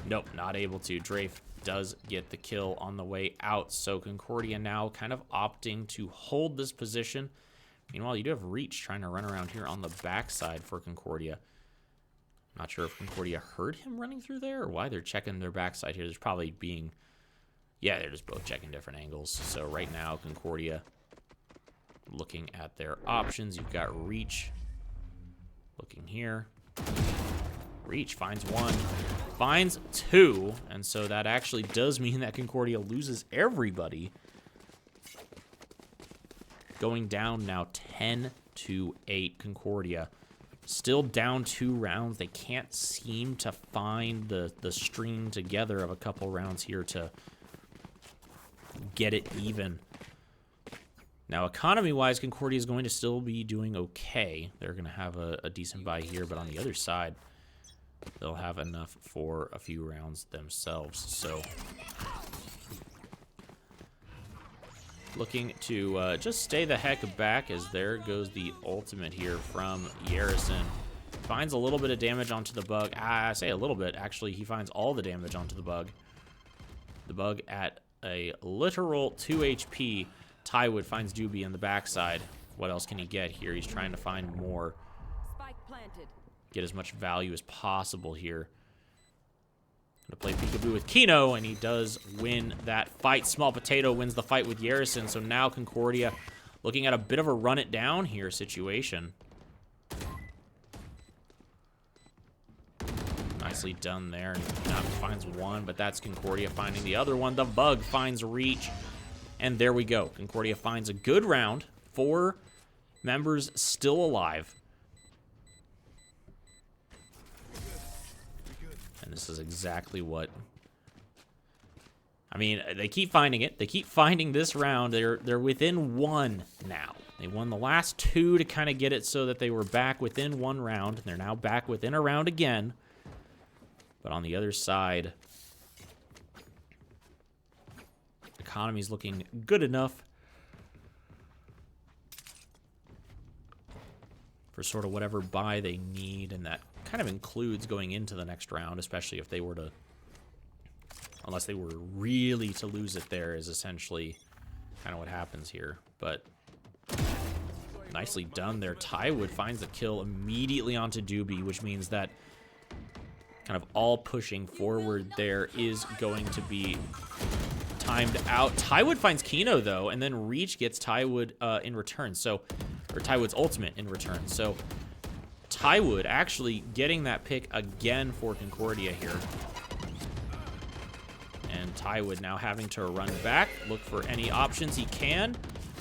Nope, not able to. Drafe does get the kill on the way out, so Concordia now kind of opting to hold this position. Meanwhile, you do have Reach trying to run around here on the backside for Concordia. Not sure if Concordia heard him running through there or why they're checking their backside here. There's probably being... Yeah, they're just both checking different angles. So right now, Concordia looking at their options. You've got Reach looking here. Reach finds 1, finds 2, and so that actually does mean that Concordia loses everybody. Going down now 10-8, Concordia. Still down 2 rounds. They can't seem to find the string together of a couple rounds here to get it even. Now, economy-wise, Concordia is going to still be doing okay. They're going to have a decent buy here, but on the other side, they'll have enough for a few rounds themselves. So, looking to just stay the heck back, as there goes the ultimate here from Yerison. Finds a little bit of damage onto the Bug. I say a little bit. Actually, he finds all the damage onto the Bug. The Bug at a literal 2 HP. Tywood finds Doobie in the backside. What else can he get here? He's trying to find more. Spike planted. Get as much value as possible here. Gonna play peekaboo with Kino, and he does win that fight. Small Potato wins the fight with Yerison, so now Concordia looking at a bit of a run it down here situation. Nicely done there. Not finds one, but that's Concordia finding the other one. The bug finds Reach. And there we go. Concordia finds a good round. 4 members still alive. And this is exactly what... I mean, they keep finding it. They keep finding this round. They're within 1 now. They won the last 2 to kind of get it so that they were back within 1 round. They're now back within a round again. But on the other side, economy's looking good enough for sort of whatever buy they need, and that kind of includes going into the next round, especially if they were to, unless they were really to lose it there, is essentially kind of what happens here. But nicely done there. Tywood finds the kill immediately onto Doobie, which means that kind of all pushing forward there is going to be timed out. Tywood finds Kino, though, and then Reach gets Tywood in return. So, or Tywood's ultimate in return. So, Tywood actually getting that pick again for Concordia here. And Tywood now having to run back, look for any options he can.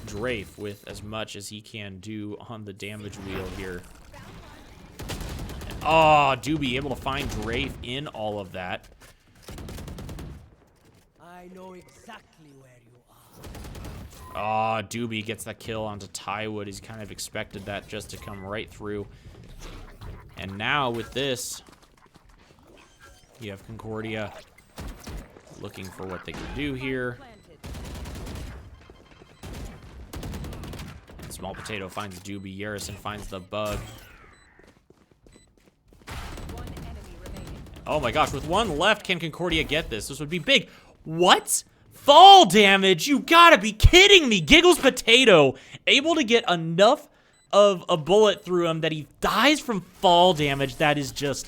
Drafe with as much as he can do on the damage wheel here. And, oh, Doobie able to find Drafe in all of that. I know exactly where you are. Oh, Doobie gets that kill onto Tywood. He's kind of expected that just to come right through. And now with this, you have Concordia looking for what they can do here. And Small Potato finds Doobie. Yerison finds the bug. Oh my gosh, with 1 left, can Concordia get this? This would be big. What? Fall damage? You gotta be kidding me. Giggles Potato able to get enough of a bullet through him that he dies from fall damage. That is just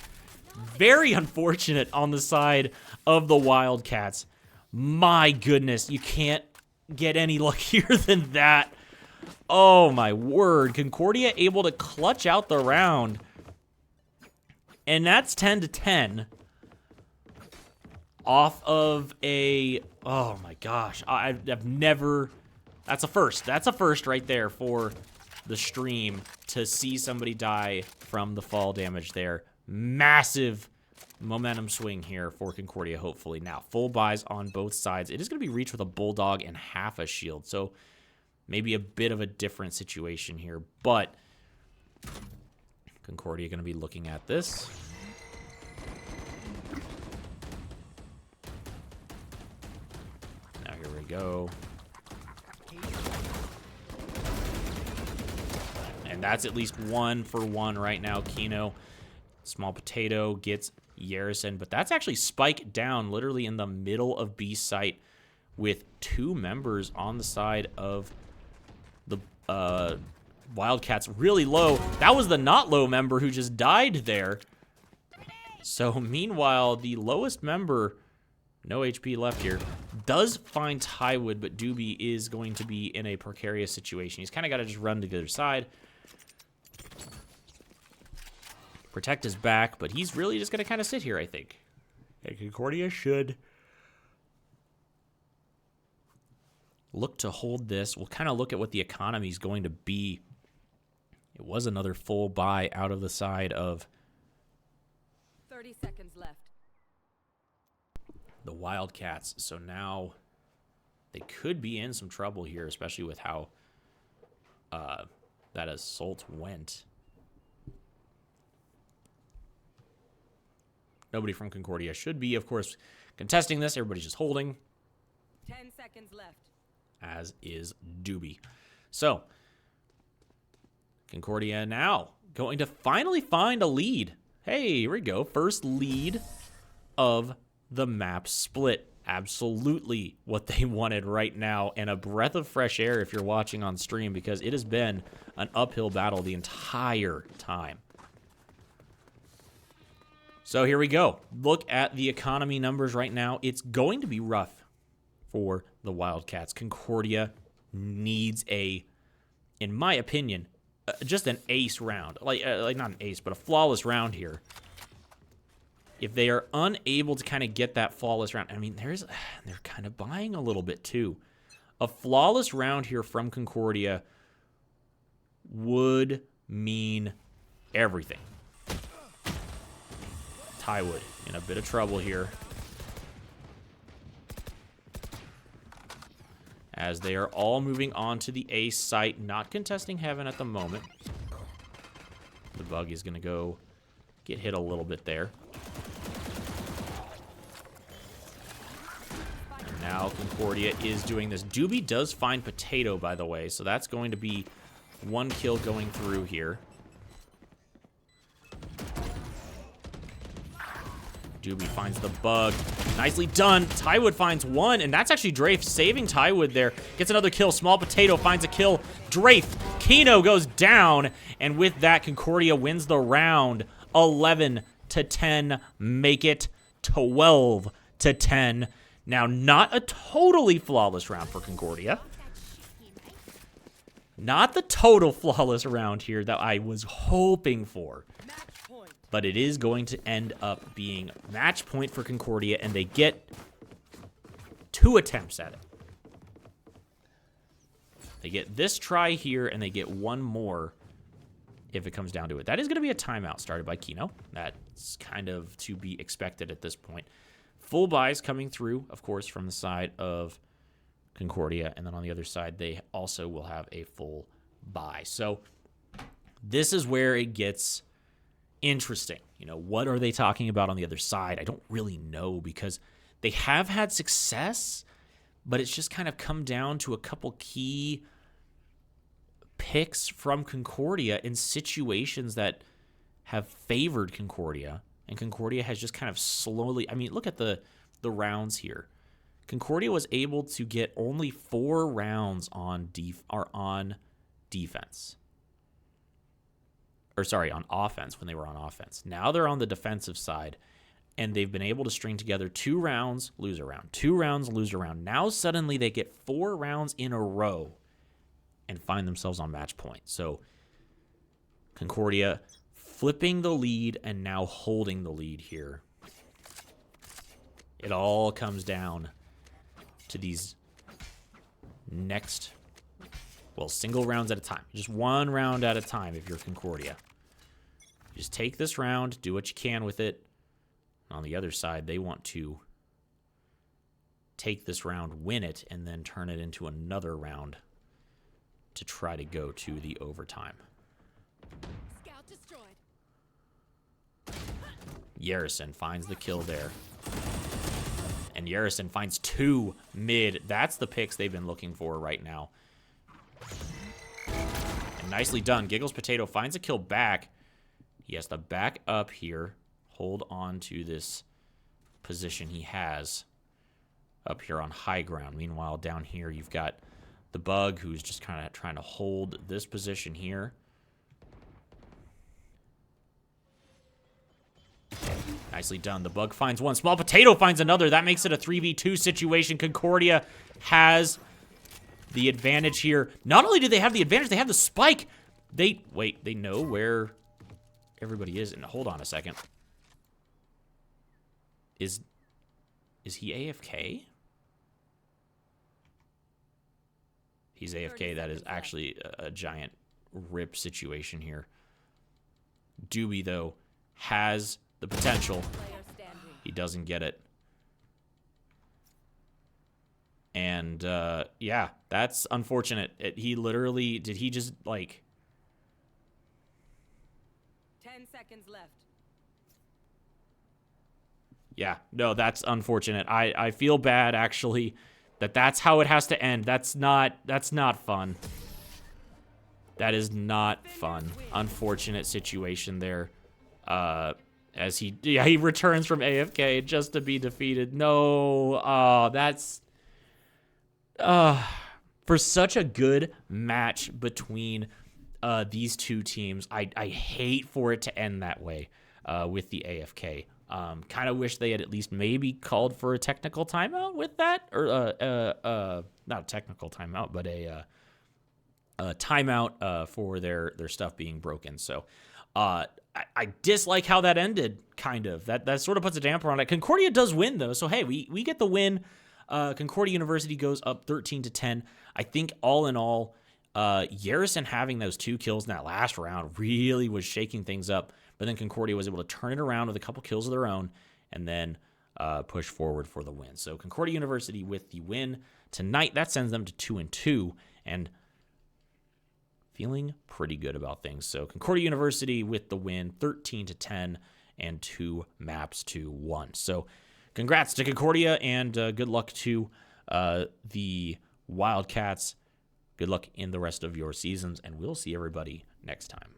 very unfortunate on the side of the Wildcats. My goodness, you can't get any luckier than that. Oh my word. Concordia able to clutch out the round. And that's 10-10 off of a, oh my gosh, I've never, that's a first. That's a first right there for the stream to see somebody die from the fall damage there. Massive momentum swing here for Concordia, hopefully. Now, full buys on both sides. It is going to be Reach with a Bulldog and half a shield, so maybe a bit of a different situation here, but Concordia going to be looking at this. Now here we go. And that's at least 1 for 1 right now. Kino, Small Potato gets Yerison, but that's actually Spike down literally in the middle of B site with 2 members on the side of the Wildcats really low. That was the not low member who just died there. So meanwhile, the lowest member, no HP left here, does find Tywood, but Doobie is going to be in a precarious situation. He's kind of got to just run to the other side, protect his back, but he's really just going to kind of sit here, I think. And Concordia should look to hold this. We'll kind of look at what the economy is going to be. It was another full buy out of the side of 30 seconds left. the Wildcats. So now they could be in some trouble here, especially with how that assault went. Nobody from Concordia should be, of course, contesting this. Everybody's just holding. 10 seconds left. As is Doobie. So, Concordia now going to finally find a lead. Hey, here we go. First lead of the map split. Absolutely what they wanted right now, and a breath of fresh air if you're watching on stream, because it has been an uphill battle the entire time. So here we go. Look at the economy numbers right now. It's going to be rough for the Wildcats. Concordia needs a, in my opinion, just an ace round. Like not an ace, but a flawless round here if they are unable to kind of get that flawless round, I mean, they're kind of buying a little bit too. A flawless round here from Concordia would mean everything. Tywood in a bit of trouble here, as they are all moving on to the A site, not contesting heaven at the moment. The bug is going to go get hit a little bit there. And now Concordia is doing this. Doobie does find Potato, by the way, so that's going to be one kill going through here. Doobie finds the bug. Nicely done. Tywood finds one, and that's actually Drafe saving Tywood there. Gets another kill. Small Potato finds a kill. Drafe. Kino goes down, and with that, Concordia wins the round. 11-10. Make it 12-10. Now, not a totally flawless round for Concordia. Not the total flawless round here that I was hoping for. But it is going to end up being match point for Concordia, and they get 2 attempts at it. They get this try here, and they get one more if it comes down to it. That is going to be a timeout started by Kino. That's kind of to be expected at this point. Full buys coming through, of course, from the side of Concordia, and then on the other side, they also will have a full buy. So this is where it gets interesting. You know, what are they talking about on the other side? I don't really know, because they have had success, but it's just kind of come down to a couple key picks from Concordia in situations that have favored Concordia, and Concordia has just kind of slowly, I mean, look at the rounds here. Concordia was able to get only 4 rounds on defense. Or sorry, on offense, when they were on offense. Now they're on the defensive side, and they've been able to string together 2 rounds, lose a round, 2 rounds, lose a round. Now suddenly they get 4 rounds in a row and find themselves on match point. So Concordia flipping the lead and now holding the lead here. It all comes down to these next, well, single rounds at a time. Just 1 round at a time if you're Concordia. Just take this round, do what you can with it. On the other side, they want to take this round, win it, and then turn it into another round to try to go to the overtime. Scout destroyed. Yerison finds the kill there. And Yerison finds 2 mid. That's the picks they've been looking for right now. And nicely done. Giggles Potato finds a kill back. He has to back up here. Hold on to this position he has up here on high ground. Meanwhile, down here, you've got the Bug, who's just kind of trying to hold this position here. Nicely done. The Bug finds one. Small Potato finds another. That makes it a 3v2 situation. Concordia has the advantage here. Not only do they have the advantage, they have the spike. They know where everybody is. And hold on a second. Is he AFK? He's AFK. That is actually a giant rip situation here. Doobie, though, has the potential. He doesn't get it. And, yeah, that's unfortunate. He literally, did he just, like... 10 seconds left. Yeah, no, that's unfortunate. I feel bad, actually, that's how it has to end. That's not fun. That is not fun. Unfortunate situation there. As he returns from AFK just to be defeated. No, that's... for such a good match between these two teams, I hate for it to end that way with the AFK. Kind of wish they had at least maybe called for a technical timeout with that, or not a technical timeout, but a timeout for their stuff being broken. So I dislike how that ended, kind of. That sort of puts a damper on it. Concordia does win, though, so hey, we get the win. Concordia University goes up 13-10. I think all in all, Garrison having those 2 kills in that last round really was shaking things up, but then Concordia was able to turn it around with a couple kills of their own and then push forward for the win. So Concordia University with the win tonight. That sends them to 2-2 and feeling pretty good about things. So Concordia University with the win, 13-10 and 2 maps to 1. So congrats to Concordia and good luck to the Wildcats. Good luck in the rest of your seasons, and we'll see everybody next time.